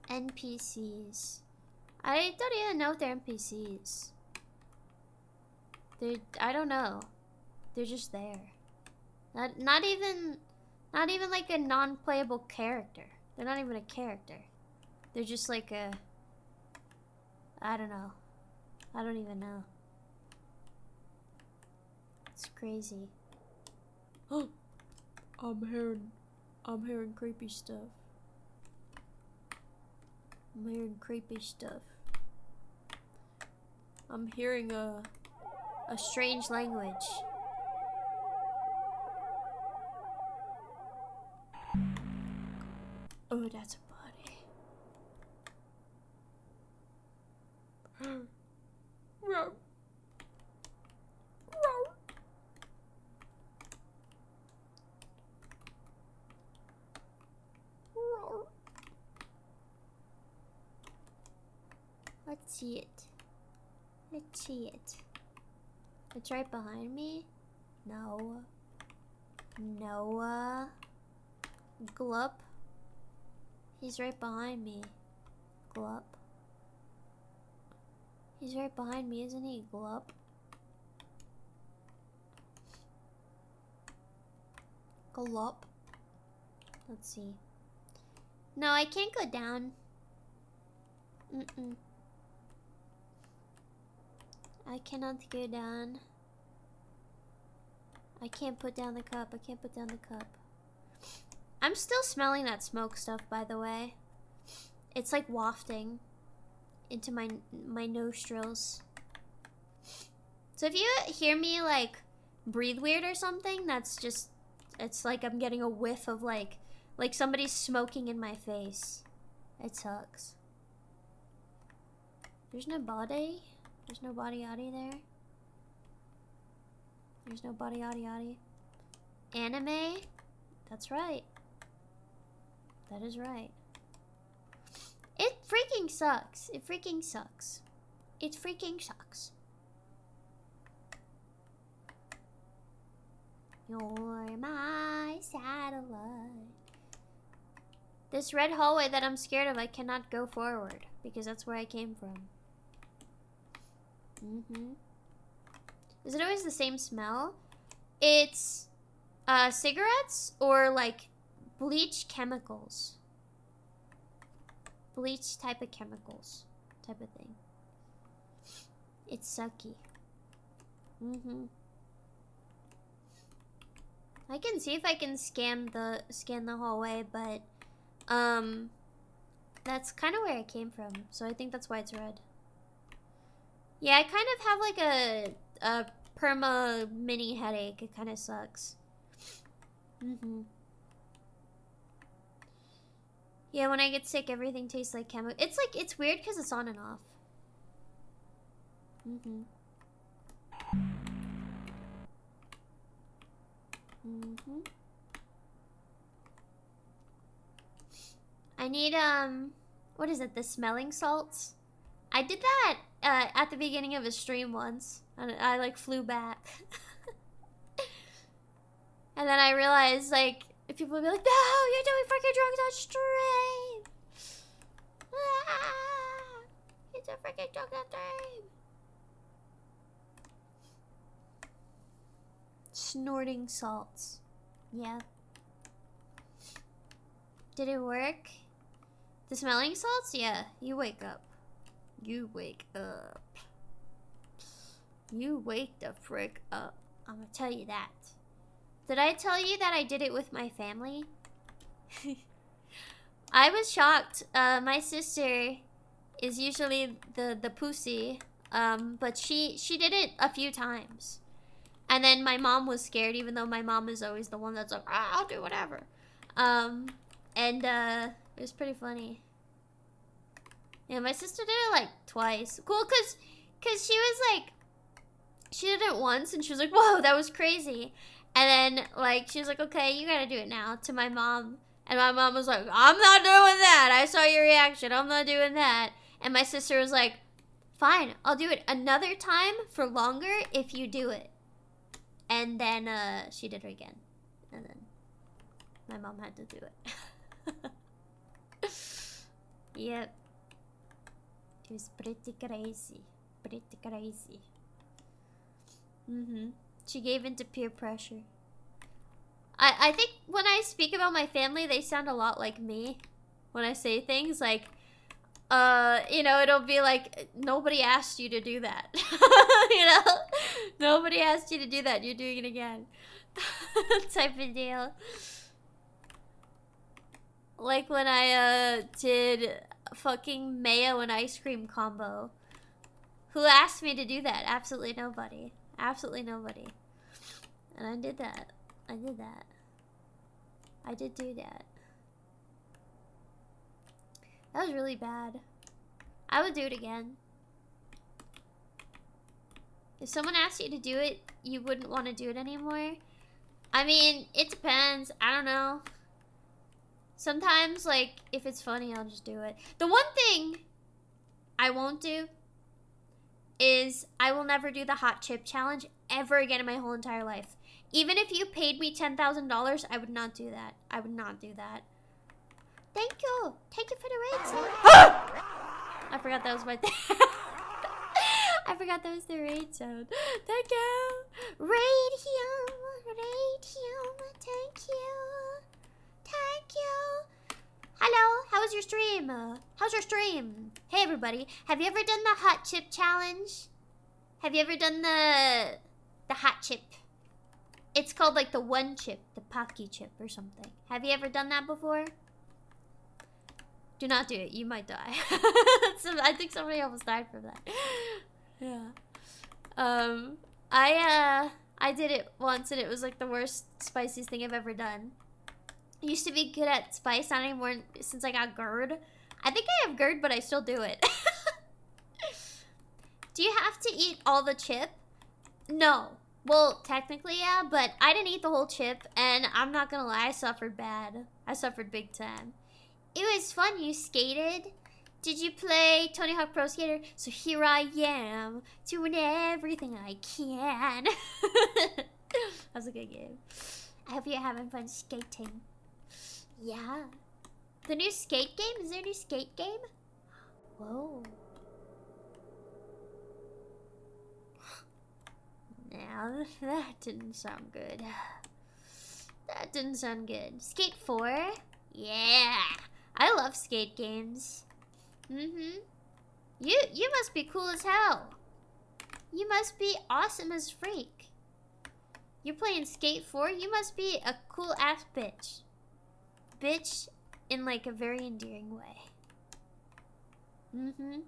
NPCs. I don't even know if they're NPCs. I don't know. They're just there. Not even like a non-playable character. They're not even a character. They're just like a... I don't know. I don't even know. It's crazy. Oh, I'm hearing creepy stuff. I'm hearing creepy stuff. I'm hearing a strange language. Oh, that's a body. Let's see it. Let's see it. It's right behind me? No. Noah. Glup. He's right behind me. Glup. He's right behind me, isn't he? Glup. Glup. Let's see. No, I can't go down. I cannot go down. I can't put down the cup. I can't put down the cup. I'm still smelling that smoke stuff, by the way. It's like wafting into my nostrils. So if you hear me like breathe weird or something, that's just, it's like I'm getting a whiff of like somebody's smoking in my face. It sucks. There's no body. There's no body yaddy there. There's no body yaddy yaddy. Anime? That's right. That is right. It freaking sucks. It freaking sucks. It freaking sucks. You're my satellite. This red hallway that I'm scared of, I cannot go forward because that's where I came from. Is it always the same smell? It's cigarettes or like bleach chemicals. Bleach type of chemicals. Type of thing. It's sucky. I can see if I can scan the hallway, but that's kind of where I came from, so I think that's why it's red. Yeah, I kind of have like a perma mini headache. It kind of sucks. Yeah, when I get sick, everything tastes like chemical. It's like, it's weird because it's on and off. I need, what is it? The smelling salts? I did that at the beginning of a stream once. And I like flew back. And then I realized, like, people would be like, no, you're doing freaking drugs on stream. Ah, it's a freaking drug on stream. Snorting salts. Yeah. Did it work? The smelling salts? Yeah. You wake up. You wake up. You wake the frick up. I'm gonna tell you that. Did I tell you that I did it with my family? I was shocked. My sister is usually the pussy, but she did it a few times. And then my mom was scared, even though my mom is always the one that's like, ah, I'll do whatever. It was pretty funny. Yeah, my sister did it like twice. Cool, cause she was like, she did it once and she was like, whoa, that was crazy. And then like she was like, okay, you gotta do it now, to my mom. And my mom was like, I'm not doing that. I saw your reaction. I'm not doing that. And my sister was like, fine, I'll do it another time for longer if you do it. And then she did it again. And then my mom had to do it. Yep. It was pretty crazy. Pretty crazy. She gave in to peer pressure. I think when I speak about my family, they sound a lot like me. When I say things like, you know, it'll be like, nobody asked you to do that. You know? Nobody asked you to do that. You're doing it again. Type of deal. Like when I did fucking mayo and ice cream combo. Who asked me to do that? Absolutely nobody. Absolutely nobody. And I did that. I did that. I did do that. That was really bad. I would do it again. If someone asked you to do it, you wouldn't want to do it anymore? I mean, it depends. I don't know. Sometimes, like, if it's funny, I'll just do it. The one thing I won't do is I will never do the hot chip challenge ever again in my whole entire life. Even if you paid me $10,000, I would not do that. I would not do that. Thank you. Thank you for the raid, sir. I forgot that was my I forgot that was the raid sound. Thank you. Radium. Radium. Thank you. Thank you. Hello. How was your stream? How's your stream? Hey, everybody. Have you ever done the hot chip challenge? Have you ever done the hot chip? It's called like the one chip, the Pocky chip or something. Have you ever done that before? Do not do it. You might die. I think somebody almost died from that. Yeah. I did it once and it was like the worst, spiciest thing I've ever done. I used to be good at spice, not anymore since I got GERD. I think I have GERD, but I still do it. Do you have to eat all the chip? No. Well, technically, yeah, but I didn't eat the whole chip, and I'm not gonna lie, I suffered bad. I suffered big time. It was fun. You skated. Did you play Tony Hawk Pro Skater? So here I am, doing everything I can. That was a good game. I hope you're having fun skating. Yeah. The new skate game? Is there a new skate game? Whoa. Now, that didn't sound good. That didn't sound good. Skate 4? Yeah. I love skate games. Mm-hmm. You must be cool as hell. You must be awesome as freak. You're playing Skate 4? You must be a cool ass bitch. Bitch in like a very endearing way. Mm-hmm.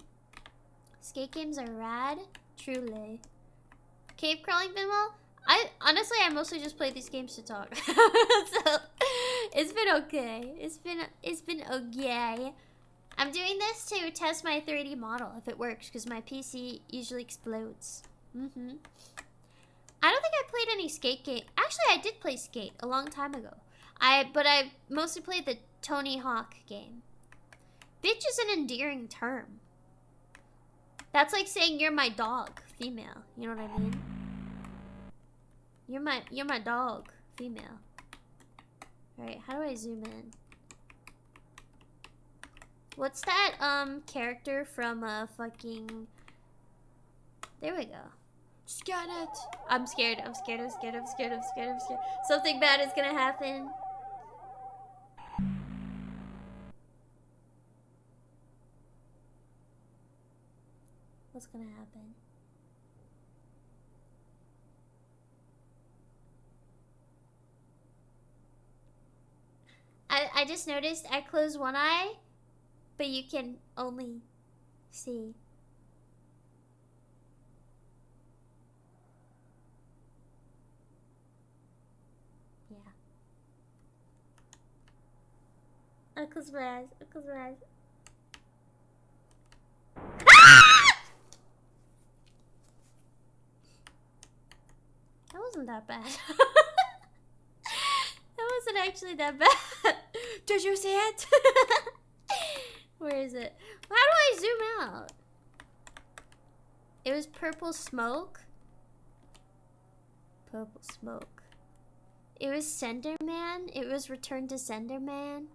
Skate games are rad. Truly. Cave crawling been well? I mostly just play these games to talk. So it's been okay. It's been okay. I'm doing this to test my 3D model if it works because my PC usually explodes. Mm-hmm. I don't think I played any skate game. Actually, I did play Skate a long time ago. But I mostly played the Tony Hawk game. Bitch is an endearing term. That's like saying you're my dog, female. You know what I mean? You're my dog, female. Alright, how do I zoom in? What's that character from fucking... There we go. Skynet. I'm scared. I'm scared. I'm scared. I'm scared. I'm scared. I'm scared. Something bad is gonna happen. What's gonna happen? I just noticed I closed one eye, but you can only see. Yeah. I close my eyes. I close my eyes. That wasn't that bad. That wasn't actually that bad. Did you see it? Where is it? How do I zoom out? It was purple smoke. Purple smoke. It was Senderman. It was Return to Senderman.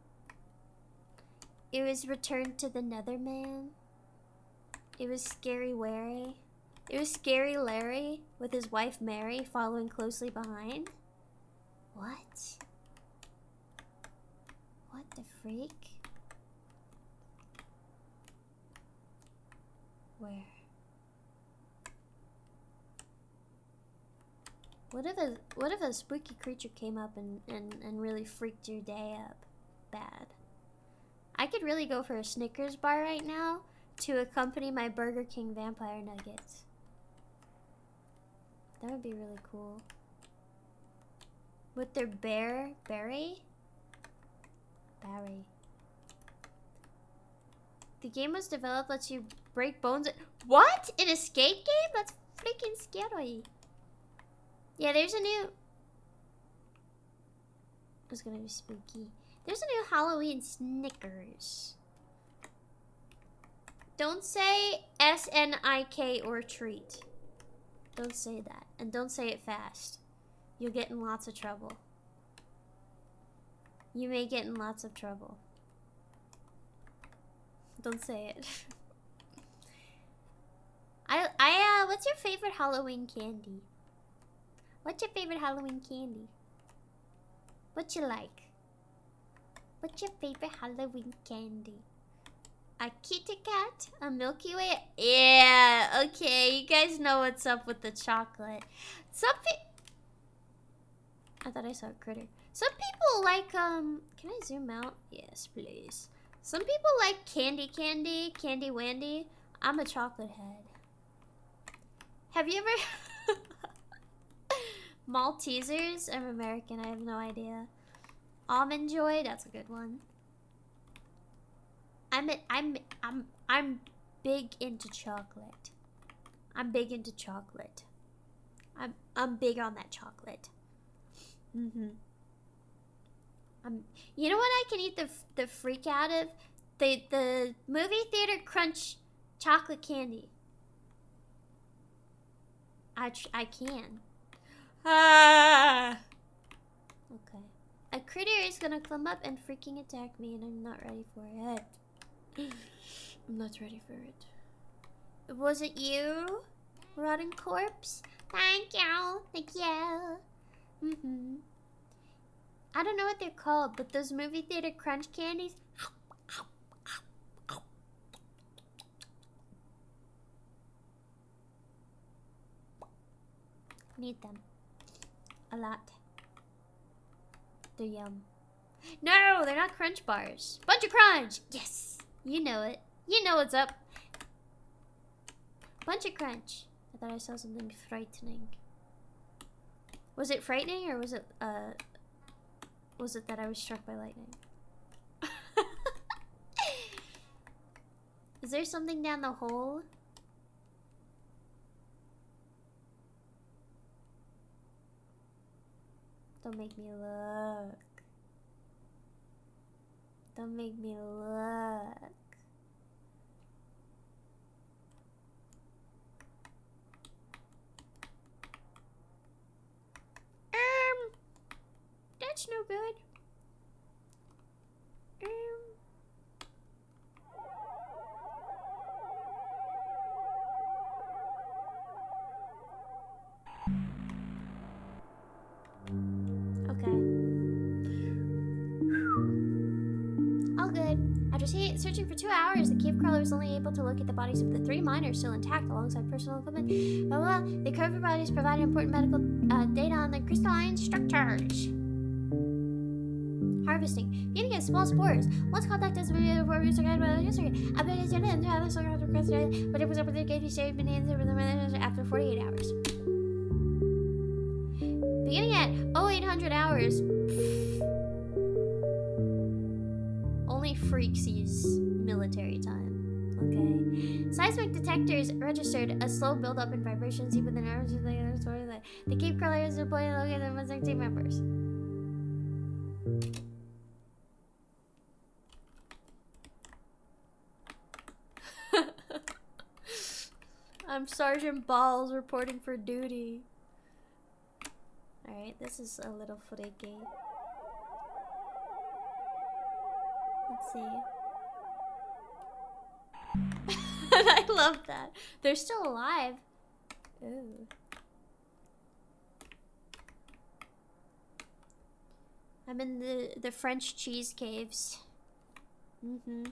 It was Return to the Netherman. It was Scary Larry. It was Scary Larry with his wife Mary following closely behind. What? What the freak? Where? What if a spooky creature came up and really freaked your day up bad? I could really go for a Snickers bar right now to accompany my Burger King vampire nuggets. That would be really cool. With their berry? Barry. The game was developed lets you break bones. What? In a skate game? That's freaking scary. Yeah, there's a new... It's gonna be spooky. There's a new Halloween Snickers. Don't say SNIK or treat. Don't say that. And don't say it fast. You'll get in lots of trouble. You may get in lots of trouble. Don't say it. What's your favorite Halloween candy? What's your favorite Halloween candy? What you like? What's your favorite Halloween candy? A Kitty Kat? A Milky Way? Yeah, okay. You guys know what's up with the chocolate. I thought I saw a critter. Some people like, can I zoom out? Yes, please. Some people like candy, candy wandy. I'm a chocolate head. Have you ever... Maltesers? I'm American, I have no idea. Almond Joy? That's a good one. I'm big into chocolate. I'm big into chocolate. I'm big on that chocolate. You know what I can eat the freak out of? The movie theater crunch chocolate candy. I can. Ah. Okay. A critter is gonna come up and freaking attack me, and I'm not ready for it. I'm not ready for it. Was it you, rotten corpse? Thank you. Thank you. I don't know what they're called, but those movie theater crunch candies. Need them. A lot. They're yum. No, they're not crunch bars. Bunch of crunch. Yes. You know it. You know what's up. Bunch of crunch. I thought I saw something frightening. Was it frightening or was it that I was struck by lightning? Is there something down the hole? Don't make me look. Don't make me look. That's no good. Okay. All good. After searching for 2 hours, the cave crawler was only able to locate the bodies of the 3 miners still intact alongside personal equipment. Blah, blah, blah. The covered bodies provided important medical data on the crystalline structures. Harvesting. Beginning as small spores. Once contact is made before we start by the history. I bet it's and how this request, but it was up with the gate shaved bananas over the after 48 hours. Beginning at 0800 hours. Only freaks use military time. Okay. Seismic detectors registered a slow buildup in vibrations even within hours of the story. The cave crawler is deployed to locate the missing team members. I'm Sergeant Balls reporting for duty. Alright, this is a little freaky. Let's see. I love that. They're still alive. Ooh. I'm in the French cheese caves. I'm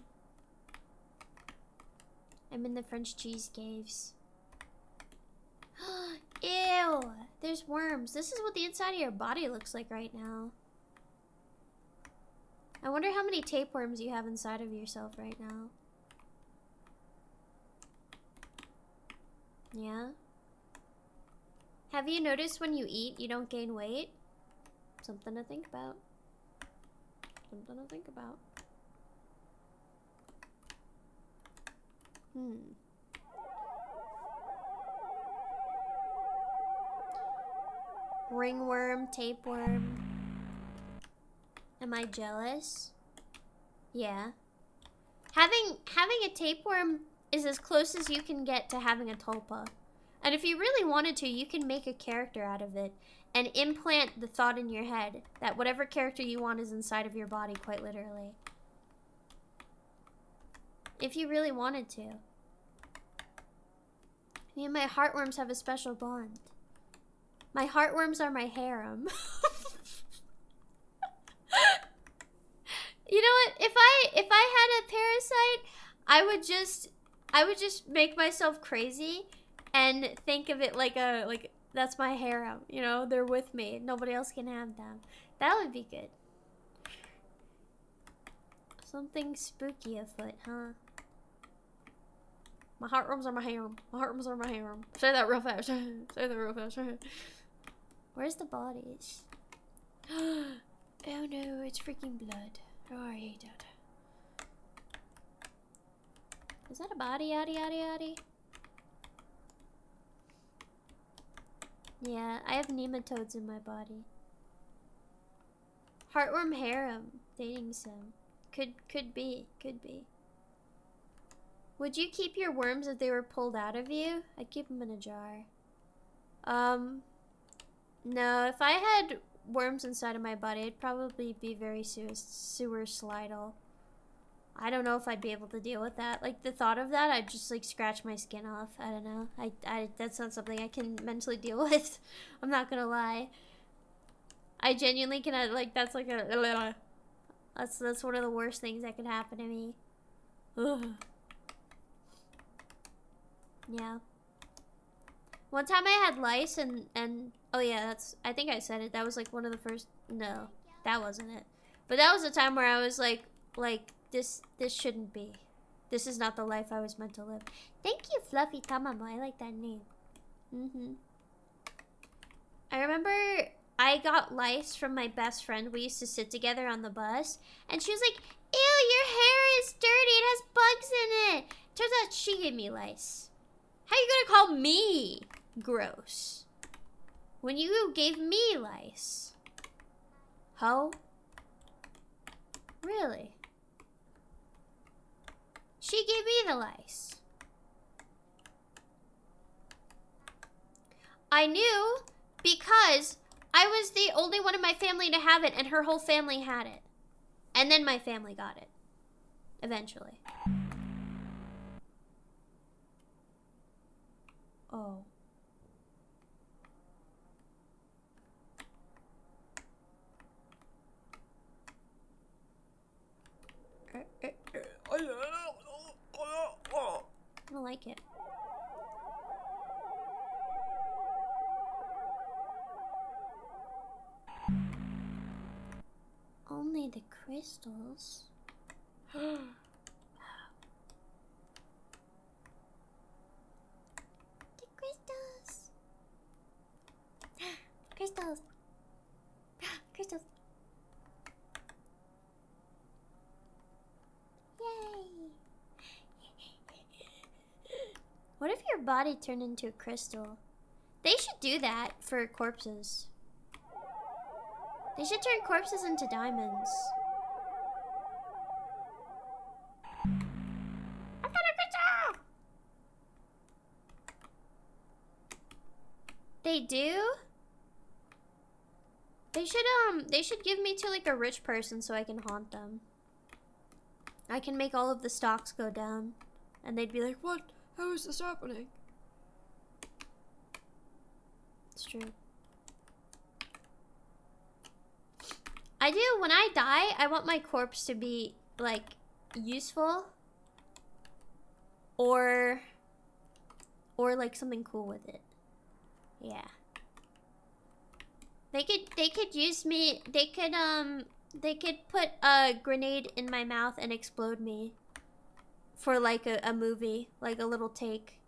in the French cheese caves. Ew! There's worms. This is what the inside of your body looks like right now. I wonder how many tapeworms you have inside of yourself right now. Yeah? Have you noticed when you eat, you don't gain weight? Something to think about. Something to think about. Ringworm, tapeworm. Am I jealous? Yeah. Having a tapeworm is as close as you can get to having a tulpa. And if you really wanted to, you can make a character out of it and implant the thought in your head that whatever character you want is inside of your body, quite literally. If you really wanted to. Me and my heartworms have a special bond. My heartworms are my harem. You know what? If I had a parasite, I would just make myself crazy and think of it like that's my harem. You know, they're with me. Nobody else can have them. That would be good. Something spooky afoot, huh? My heartworms are my harem. My heartworms are my harem. Say that real fast. Say that real fast. Where's the bodies? Oh no, it's freaking blood. Oh, I hate that. Is that a body? Yaddy, yaddy, yaddy? Yeah, I have nematodes in my body. Heartworm harem. Dating sim. Could be. Would you keep your worms if they were pulled out of you? I'd keep them in a jar. No, if I had worms inside of my body, I'd probably be very sewer slidal. I don't know if I'd be able to deal with that. Like, the thought of that, I'd just, like, scratch my skin off. I don't know. That's not something I can mentally deal with. I'm not gonna lie. I genuinely cannot, like, that's like a... That's one of the worst things that could happen to me. Ugh. Yeah. One time I had lice and oh yeah, I think I said it. That was like one of the first. No, that wasn't it. But that was a time where I was like this shouldn't be. This is not the life I was meant to live. Thank you, Fluffy Tamamo. I like that name. I remember I got lice from my best friend. We used to sit together on the bus, and she was like, "Ew, your hair is dirty. It has bugs in it." Turns out she gave me lice. How you gonna call me gross when you gave me lice? Ho? Really? She gave me the lice. I knew because I was the only one in my family to have it, and her whole family had it. And then my family got it. Eventually. Oh. I don't like it. Only the crystals. The crystals. Crystals. Crystals. Yay. What if your body turned into a crystal? They should do that for corpses. They should turn corpses into diamonds. I've got a crystal! They do? They should give me to like a rich person so I can haunt them. I can make all of the stocks go down. And they'd be like, "What? How is this happening?" It's true. I do, when I die, I want my corpse to be, like, useful. Or like, something cool with it. Yeah. They could use me, they could put a grenade in my mouth and explode me. For, like, a movie. Like, a little take.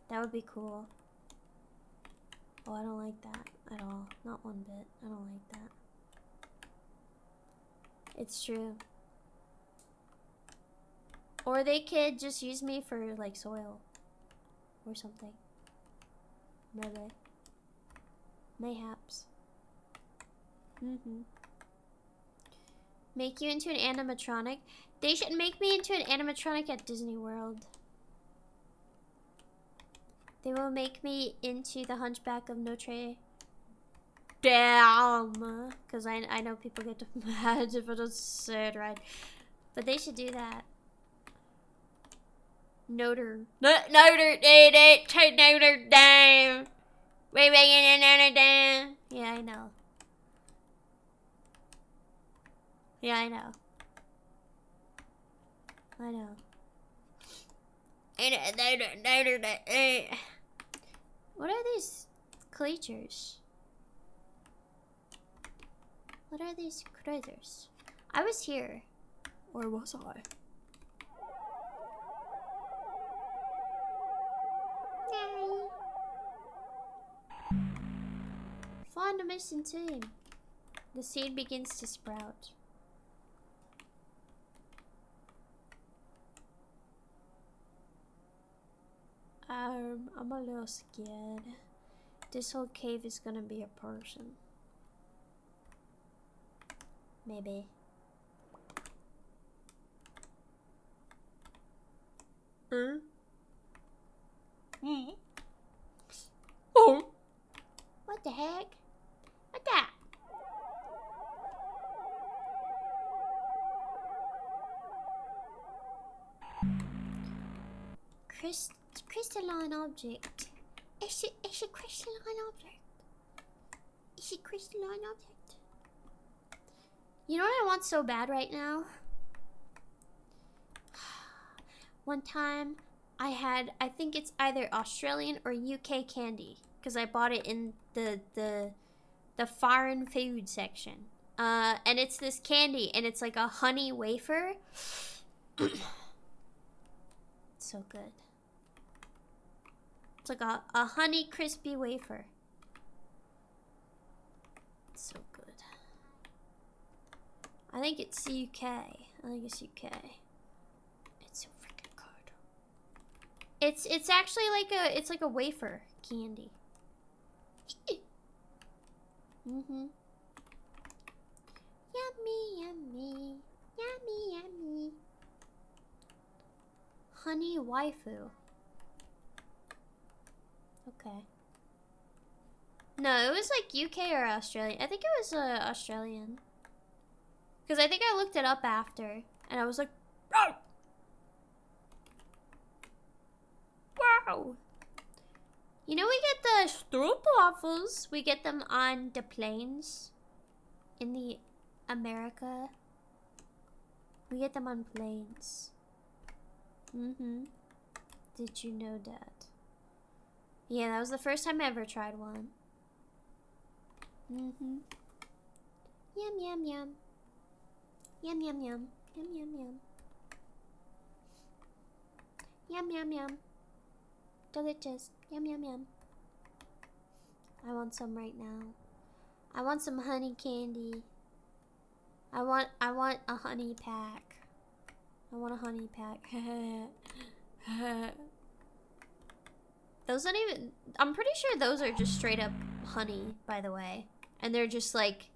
That would be cool. Oh, I don't like that at all. Not one bit. I don't like that. It's true. Or they could just use me for, like, soil. Or something. Maybe. Mayhaps. Make you into an animatronic? They should make me into an animatronic at Disney World. They will make me into the Hunchback of Notre Dame. Because I know people get mad if I don't say it right. But they should do that. Notre Dame. Way in Notre Dame. Yeah, I know. Yeah, I know. I know. What are these creatures? What are these critters? I was here. Or was I? Find a missing team. The seed begins to sprout. I'm a little scared. This whole cave is gonna be a person. Maybe. Oh. What the heck? What that? Crystalline object. Is it crystalline object? Is it crystalline object? You know what I want so bad right now? One time I think it's either Australian or UK candy, because I bought it in the foreign food section. And it's this candy, and it's like a honey wafer. So good. It's like a honey crispy wafer. It's so good. I think it's UK. I think it's UK. It's so freaking good. It's actually like a wafer candy. Mm-hmm. Yummy, yummy. Yummy, yummy. Honey waifu. Okay. No, it was like UK or Australian. I think it was Australian. Because I think I looked it up after. And I was like, oh! Wow! You know, we get the stroopwafels. We get them on the planes. In the America. We get them on planes. Mm-hmm. Did you know that? Yeah, that was the first time I ever tried one. Mm-hmm. Yum, yum, yum. Yum, yum, yum. Yum, yum, yum. Yum, yum, yum. Delicious. Yum, yum, yum. I want some right now. I want some honey candy. I want a honey pack. I want a honey pack. Those aren't even... I'm pretty sure those are just straight up honey, by the way. And they're just like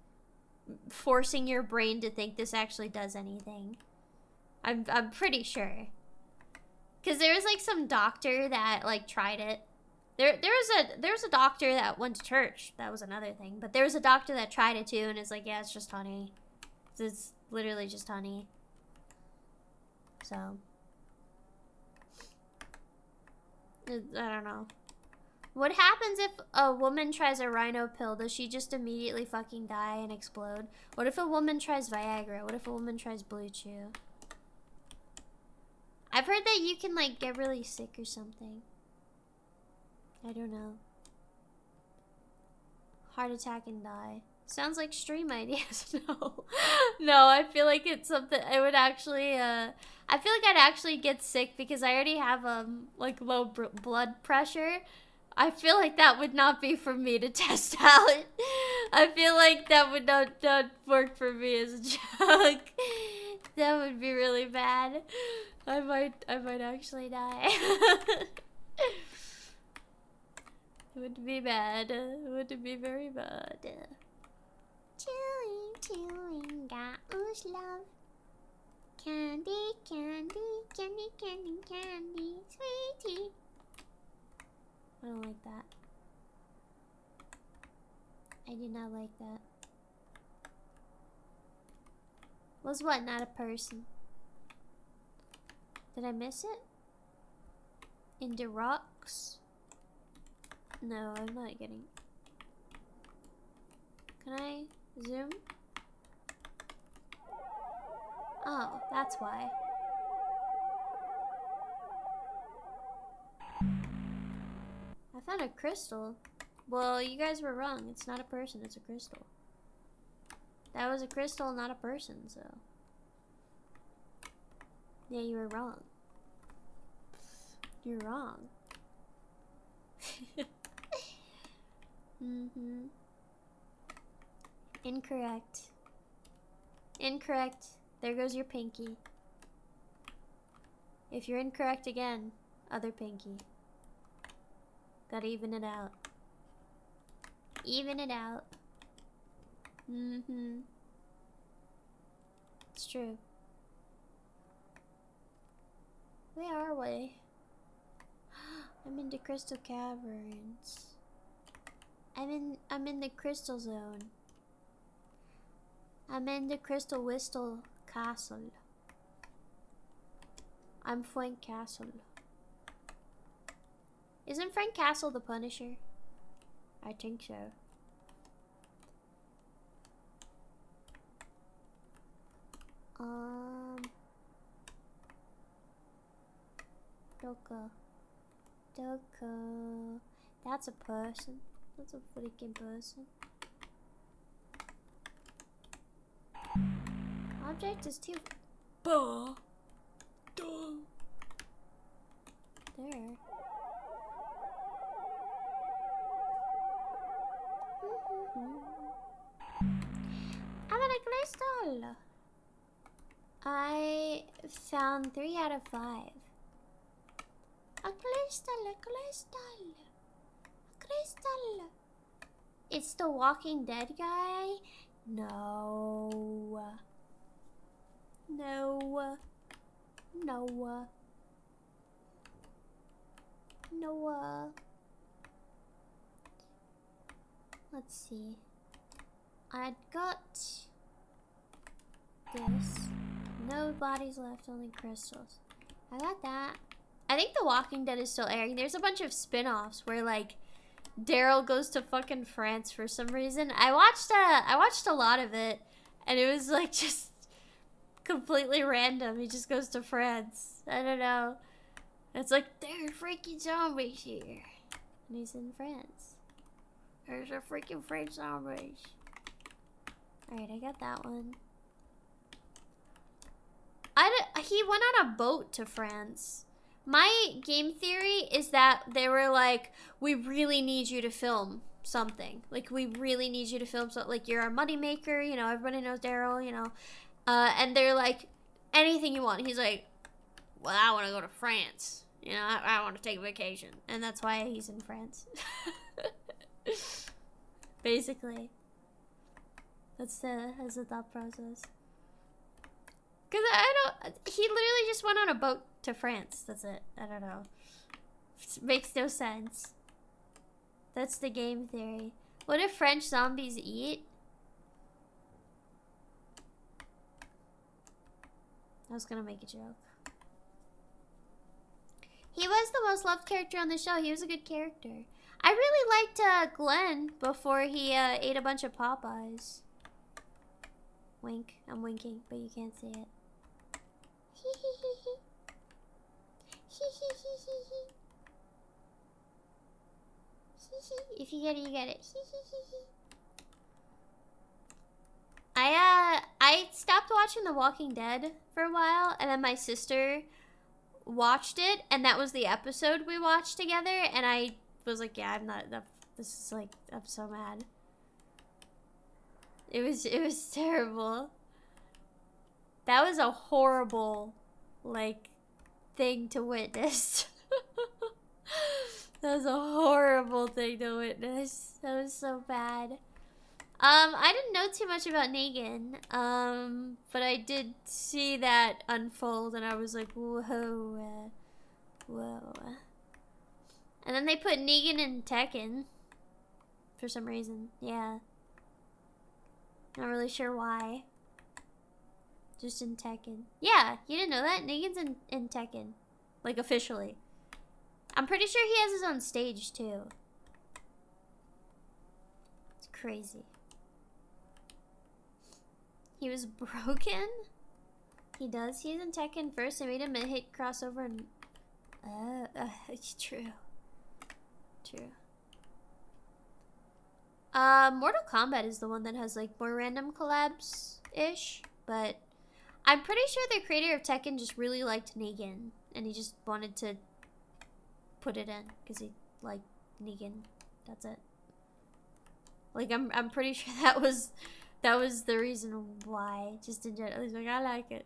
forcing your brain to think this actually does anything. I'm pretty sure. Because there was like some doctor that like tried it. There was a doctor that went to church. That was another thing. But there was a doctor that tried it too, and it's like, yeah, it's just honey. It's literally just honey. So I don't know. What happens if a woman tries a rhino pill? Does she just immediately fucking die and explode? What if a woman tries Viagra? What if a woman tries Blue Chew? I've heard that you can like get really sick or something. I don't know. Heart attack and die. Sounds like stream ideas. No. No, I feel like it's something I would actually I feel like I'd actually get sick because I already have like low blood pressure. I feel like that would not be for me to test out. I feel like that would not work for me as a joke. That would be really bad. I might actually die. It would be bad. It would be very bad. Chewing, chewing, got oosh love. Candy, candy, candy, candy, candy, sweetie. I don't like that. I do not like that. Was what? Not a person. Did I miss it? In the rocks? No, I'm not getting. Can I zoom? Oh, that's why. I found a crystal. Well, you guys were wrong. It's not a person, it's a crystal. That was a crystal, not a person, so. Yeah, you were wrong. You're wrong. Incorrect. Incorrect. There goes your pinky. If you're incorrect again, other pinky. Gotta even it out. Even it out. It's true. Where are we? I'm in the crystal caverns. I'm in the crystal zone. I'm in the crystal whistle castle. I'm Frank Castle. Isn't Frank Castle the Punisher? I think so. Doko. That's a person. That's a freaking person. Object is too. There. I'm at a crystal. I found 3 out of 5. A crystal, a crystal, a crystal. It's the Walking Dead guy? No. No. No. No. Let's see. I got this. No bodies left, only crystals. I got that. I think The Walking Dead is still airing. There's a bunch of spin-offs where like Daryl goes to fucking France for some reason. I watched a lot of it, and it was like just completely random. He just goes to France. I don't know. It's like there's freaking zombies here, and he's in France. There's a freaking French zombies. Alright, I got that one. He went on a boat to France. My game theory is that they were like, we really need you to film something. Like, we really need you to film something. Like, you're our moneymaker, you know, everybody knows Daryl, you know. And they're like, anything you want. He's like, well, I want to go to France. You know, I want to take a vacation. And that's why he's in France. Basically. That's the thought process. Because he literally just went on a boat to France. That's it. I don't know. It makes no sense. That's the game theory. What if French zombies eat? I was gonna make a joke. He was the most loved character on the show. He was a good character. I really liked Glenn before he ate a bunch of Popeyes. Wink. I'm winking, but you can't see it. If you get it, you get it. I stopped watching The Walking Dead for a while, and then my sister watched it, and that was the episode we watched together, and I was like, yeah, this is like, I'm so mad. It was terrible. That was a horrible, like, thing to witness. That was a horrible thing to witness. That was so bad. I didn't know too much about Negan, but I did see that unfold, and I was like, whoa, whoa. And then they put Negan in Tekken. For some reason. Yeah. Not really sure why. Just in Tekken. Yeah, you didn't know that? Negan's in Tekken. Like, officially. I'm pretty sure he has his own stage, too. It's crazy. He was broken? He does. He's in Tekken first. I made him a hit crossover and... it's true. True. Mortal Kombat is the one that has, like, more random collabs-ish. But I'm pretty sure the creator of Tekken just really liked Negan. And he just wanted to put it in. Because he liked Negan. That's it. Like, I'm pretty sure that was the reason why. Just in general. He's like, I like it.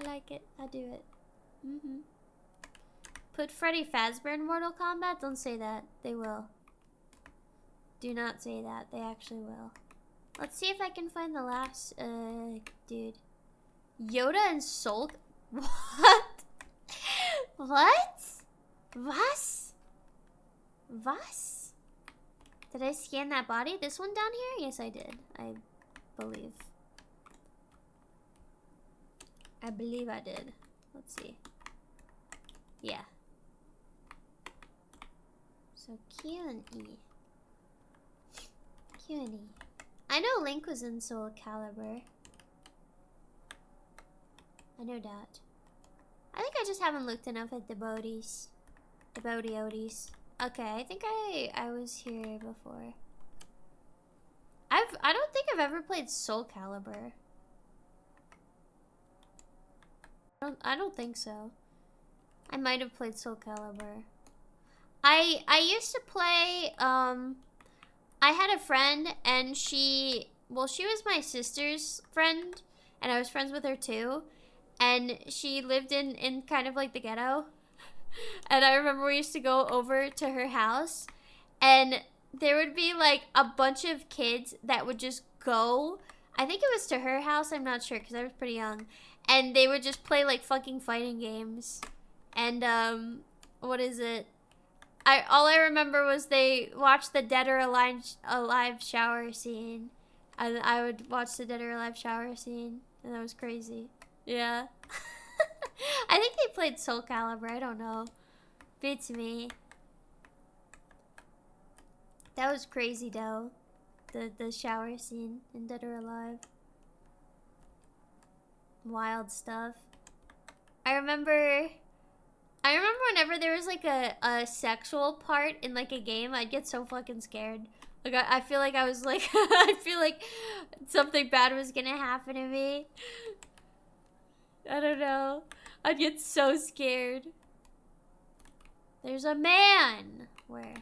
I like it. I do it. Put Freddy Fazbear in Mortal Kombat? Don't say that. They will. Do not say that. They actually will. Let's see if I can find the last, dude. Yoda and Soul... What? What? Was? Was? Did I scan that body? This one down here? Yes, I did. I believe. I believe I did. Let's see. Yeah. So Q and E. Q and E. I know Link was in Soul Calibur. I know that. I think I just haven't looked enough at the Bodhies. The Bodhi-Odis. Okay, I think I was here before. I don't think I've ever played Soul Calibur. I don't think so. I might have played Soul Calibur. I used to play, I had a friend and she was my sister's friend and I was friends with her too. And she lived in kind of like the ghetto. And I remember we used to go over to her house and there would be like a bunch of kids that would just go. I think it was to her house, I'm not sure because I was pretty young. And they would just play like fucking fighting games. And what is it? All I remember was they watched the Dead or Alive shower scene. And I would watch the Dead or Alive shower scene. And that was crazy. Yeah. I think they played Soul Calibur. I don't know. Beats me. That was crazy though. The shower scene in Dead or Alive. Wild stuff. I remember whenever there was like a sexual part in like a game, I'd get so fucking scared. Like I feel like I was like I feel like something bad was gonna happen to me. I don't know. I'd get so scared. There's a man. Where?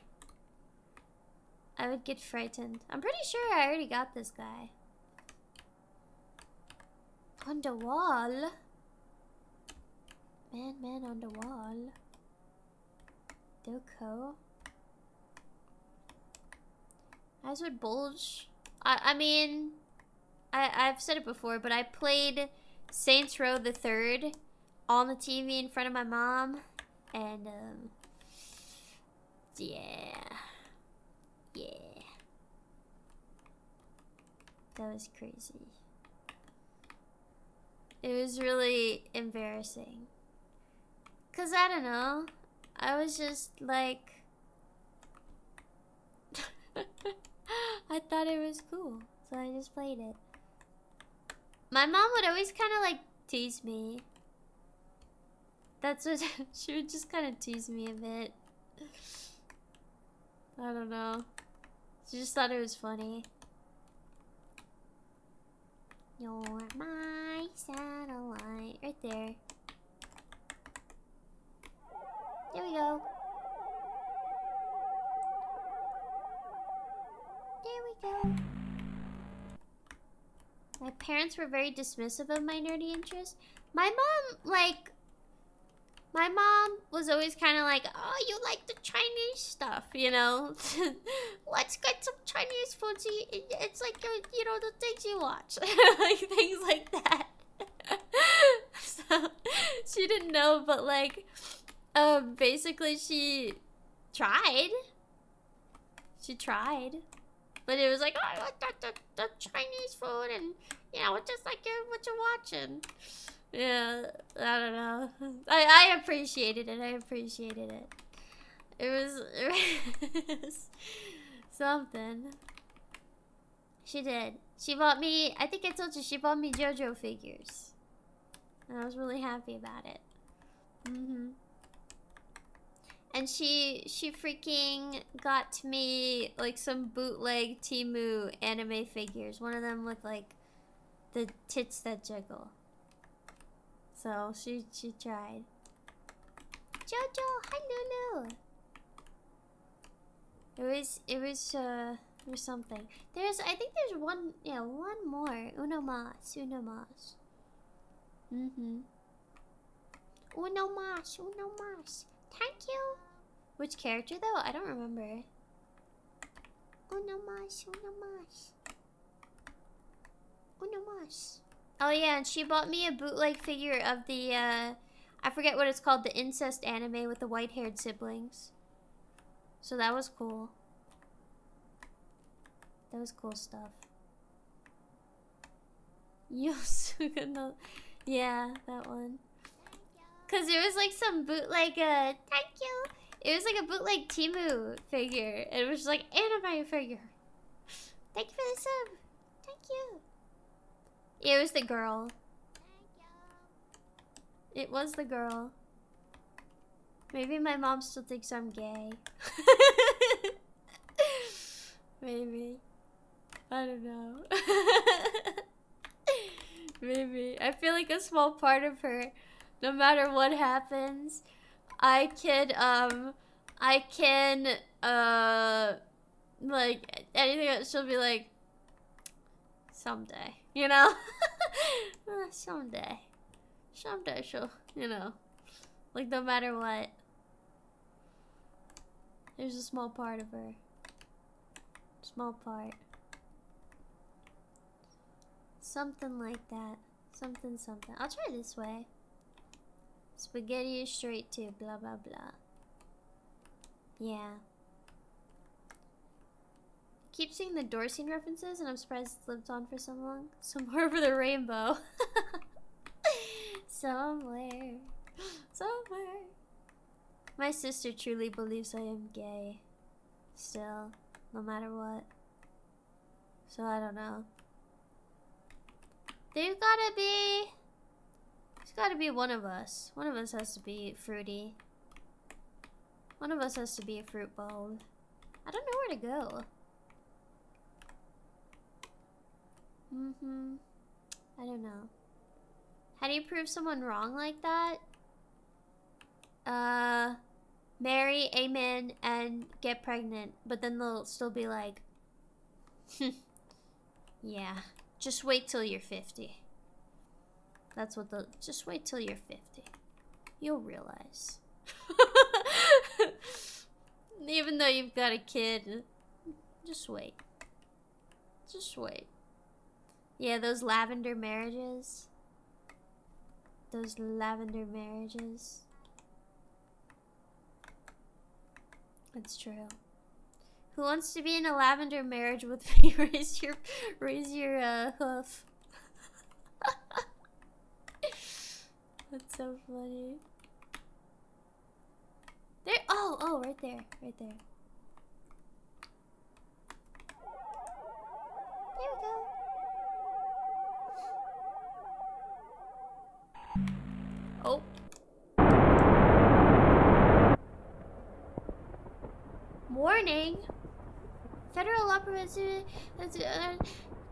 I would get frightened. I'm pretty sure I already got this guy. On the wall. Man on the wall. Doko. Eyes would bulge. I mean, I've said it before, but I played Saints Row the 3rd on the TV in front of my mom, and yeah, that was crazy. It was really embarrassing. Cause I don't know, I was just like, I thought it was cool, so I just played it. My mom would always kind of like tease me. That's what she would just kind of tease me a bit. I don't know. She just thought it was funny. You're my satellite. Right there. There we go. There we go. My parents were very dismissive of my nerdy interests. My mom was always kind of like, oh, you like the Chinese stuff, you know? Let's get some Chinese food. It's like, you know, the things you watch. Like, things like that. So, she didn't know, but like, basically she tried. She tried. But it was like, oh, I want the Chinese food, and, you know, it's just like what you're watching. Yeah, I don't know. I appreciated it. I appreciated it. It was something. She did. She bought me, I think I told you, she bought me JoJo figures. And I was really happy about it. And she freaking got me like some bootleg Temu anime figures. One of them with like the tits that jiggle. So she tried. JoJo, hi Lulu. It was something. I think there's one more. Uno mas. Uno mas. Thank you. Which character though? I don't remember. Uno mas. Oh yeah, and she bought me a bootleg figure of the I forget what it's called, the incest anime with the white-haired siblings. So that was cool. That was cool stuff. Yosuga no... Yeah, that one. Cause it was like some bootleg, thank you. It was like a bootleg Temu figure. And it was just like anime figure. Thank you for the sub. Thank you. Yeah, it was the girl. It was the girl. Maybe my mom still thinks I'm gay. Maybe. I don't know. Maybe. I feel like a small part of her, no matter what happens, I can, like, anything that she'll be like, someday, you know? Someday. Someday she'll, you know, like, no matter what. There's a small part of her. Small part. Something like that. Something. I'll try this way. Spaghetti is straight to blah blah blah. Yeah. Keep seeing the door scene references, and I'm surprised it's lived on for so long. Somewhere over the rainbow. Somewhere. My sister truly believes I am gay. Still, no matter what. So I don't know. There's gotta be one of us. One of us has to be fruity. One of us has to be a fruit bowl. I don't know where to go. I don't know. How do you prove someone wrong like that? Marry, amen, and get pregnant. But then they'll still be like, yeah, just wait till you're 50. That's what just wait till you're 50. You'll realize. Even though you've got a kid, just wait. Just wait. Yeah, those lavender marriages. Those lavender marriages. That's true. Who wants to be in a lavender marriage with me? raise your hoof. That's so funny. There. Oh, right there. There we go. Oh. Warning. Federal law prevents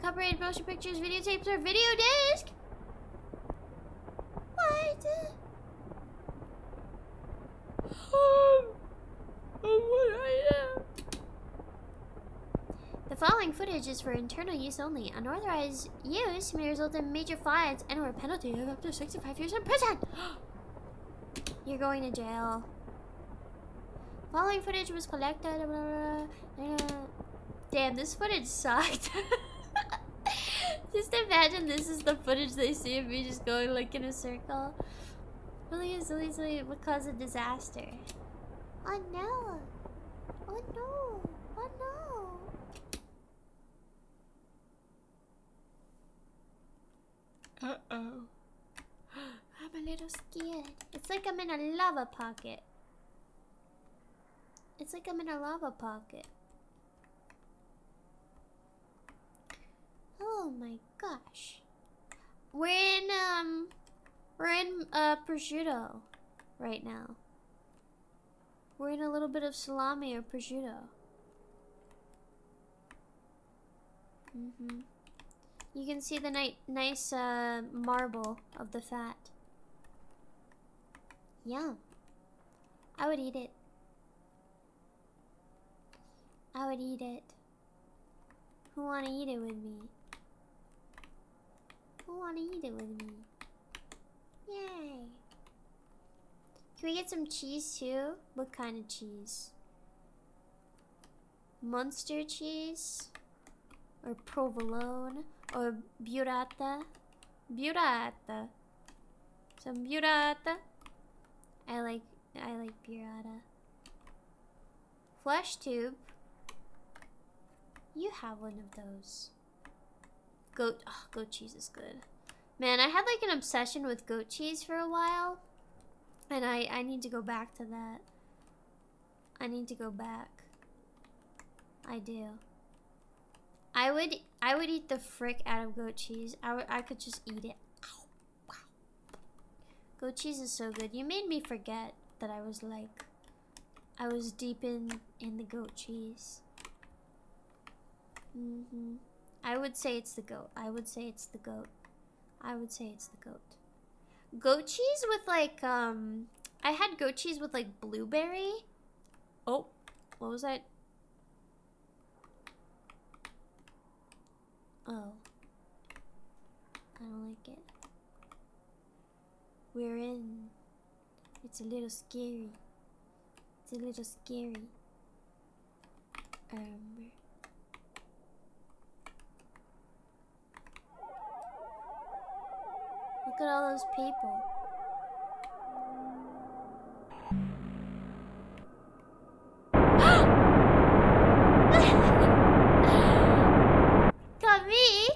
copyrighted motion pictures, videotapes, or video disc. What? The following footage is for internal use only. Unauthorized use may result in major fines and/or a penalty of up to 65 years in prison. You're going to jail. Following footage was collected. Damn, this footage sucked. Just imagine this is the footage they see of me just going like in a circle. Really would cause a disaster. Oh no. Oh no! Oh no! Uh-oh. I'm a little scared. It's like I'm in a lava pocket. It's like I'm in a lava pocket. Oh my gosh. We're in prosciutto right now. We're in a little bit of salami or prosciutto. You can see the nice marble of the fat. Yum. I would eat it. I would eat it. Who wanna eat it with me? Who wanna eat it with me? Yay. Can we get some cheese too? What kind of cheese? Munster cheese? Or provolone? Or burrata? Burrata. Some burrata. I like burrata. Flesh tube. You have one of those. Goat cheese is good. Man, I had like an obsession with goat cheese for a while. And I need to go back to that. I need to go back. I do. I would eat the frick out of goat cheese. I could just eat it. Ow, wow. Goat cheese is so good. You made me forget that I was deep in the goat cheese. I would say it's the goat. I would say it's the goat. I would say it's the goat. Goat cheese with like I had goat cheese with like blueberry. Oh, what was that? Oh, I don't like it. We're in. It's a little scary. It's a little scary. Look at all those people. Got me!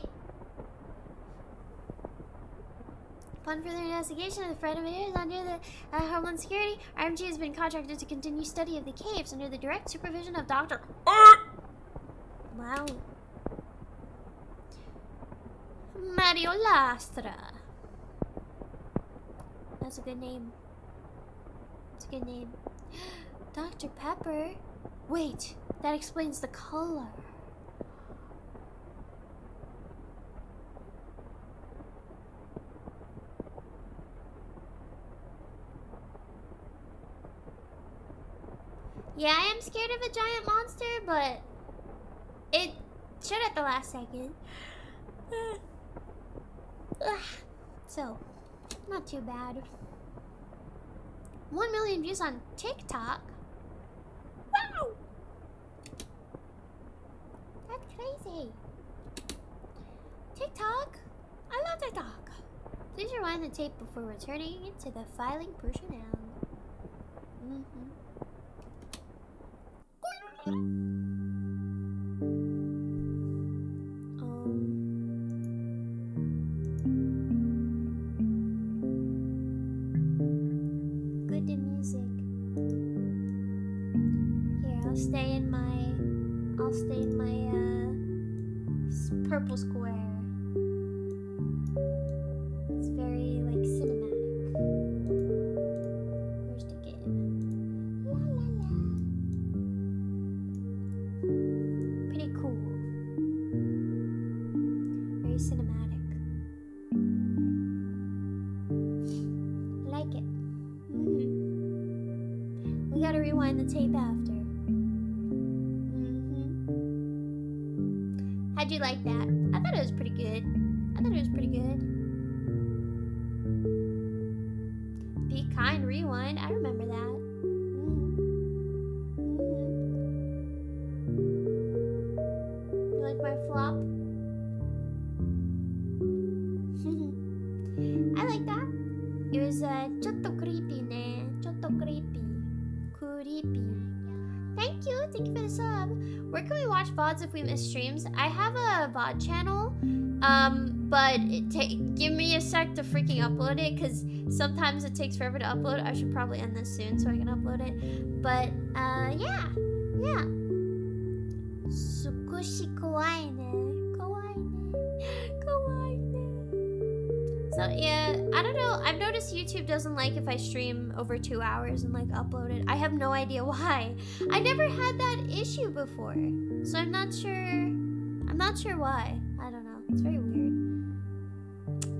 Upon further investigation of the threat of it under the Homeland Security, RMG has been contracted to continue study of the caves under the direct supervision of Dr. Wow. Mario Lastra. That's a good name. It's a good name. Dr. Pepper? Wait, that explains the color. Yeah, I am scared of a giant monster, but it showed at the last second. So, not too bad. 1 million views on TikTok. Wow! That's crazy. TikTok? I love TikTok. Please rewind the tape before returning to the filing personnel. Good to music. Here, I'll stay in my purple square. It's very like cinematic. Where's the game? La la la. Pretty cool. Very cinematic. I like it. We gotta rewind the tape after. How'd you like that? I thought it was pretty good. Be kind, rewind. I remember that. You like my flop? I like that. It was ちょっと creepy ね。ちょっと creepy. Creepy. Thank you for the sub. Where can we watch VODs if we miss streams? I have a VOD channel, but give me a sec to freaking upload it, because sometimes it takes forever to upload. I should probably end this soon so I can upload it. But, yeah. Sukushi kawaii ne. So yeah, I don't know. I've noticed YouTube doesn't like if I stream over 2 hours and like upload it. I have no idea why. I never had that issue before, so I'm not sure. I'm not sure why. I don't know. It's very weird.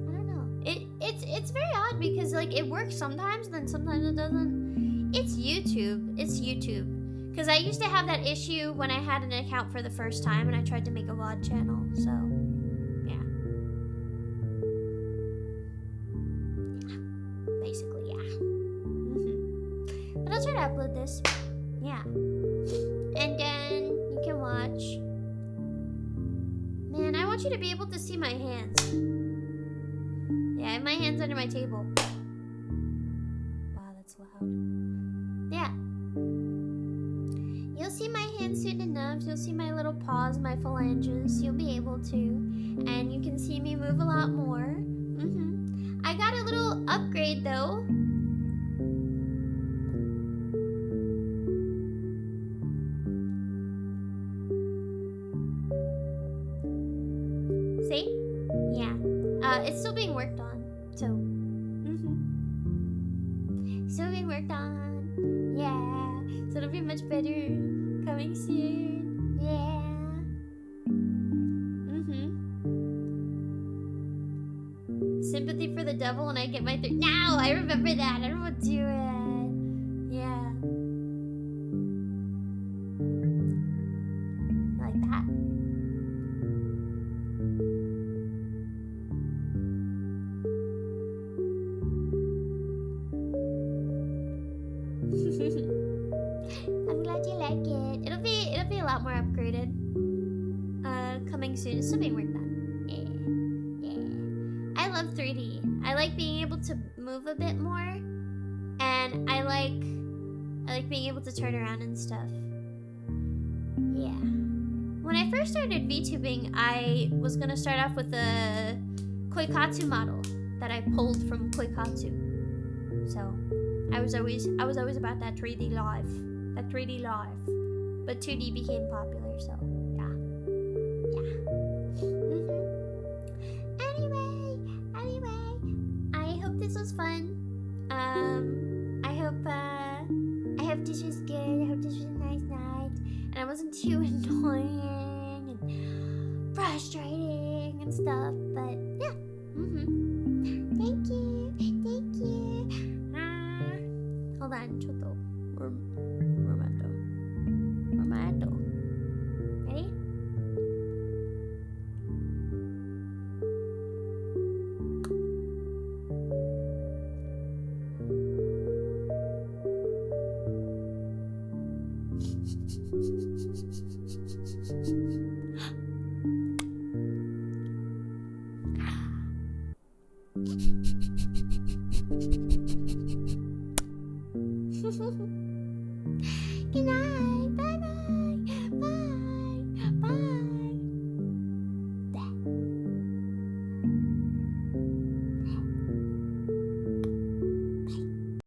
I don't know. It's very odd because like it works sometimes, and then sometimes it doesn't. It's YouTube. It's YouTube. Because I used to have that issue when I had an account for the first time and I tried to make a VOD channel. So yeah. Basically, yeah. But I'll try to upload this. Yeah. And then you can watch. Man, I want you to be able to see my hands. Yeah, I have my hands under my table. Wow, that's loud. Yeah. You'll see my hands soon enough. You'll see my little paws, my phalanges. You'll be able to. And you can see me move a lot more. I got a little upgrade though. See? Yeah. It's still being worked on. So. Still being worked on. Yeah. So it'll be much better. Coming soon. Yeah. Sympathy for the devil when I get my Now I remember that. I don't want to do it. Yeah. Like that. I'm glad you like it. It'll be a lot more upgraded. Coming soon. It's still being worked on. I love 3D. I like being able to move a bit more, and I like being able to turn around and stuff. Yeah. When I first started VTubing, I was gonna start off with a Koikatsu model that I pulled from Koikatsu. So I was always about that 3D life. But 2D became popular, so yeah. I hope this was fun. I hope this was good. I hope this was a nice night, and I wasn't too annoying and frustrating and stuff. But yeah. Thank you. Hold on, Choto. Romato. Ready? Good night.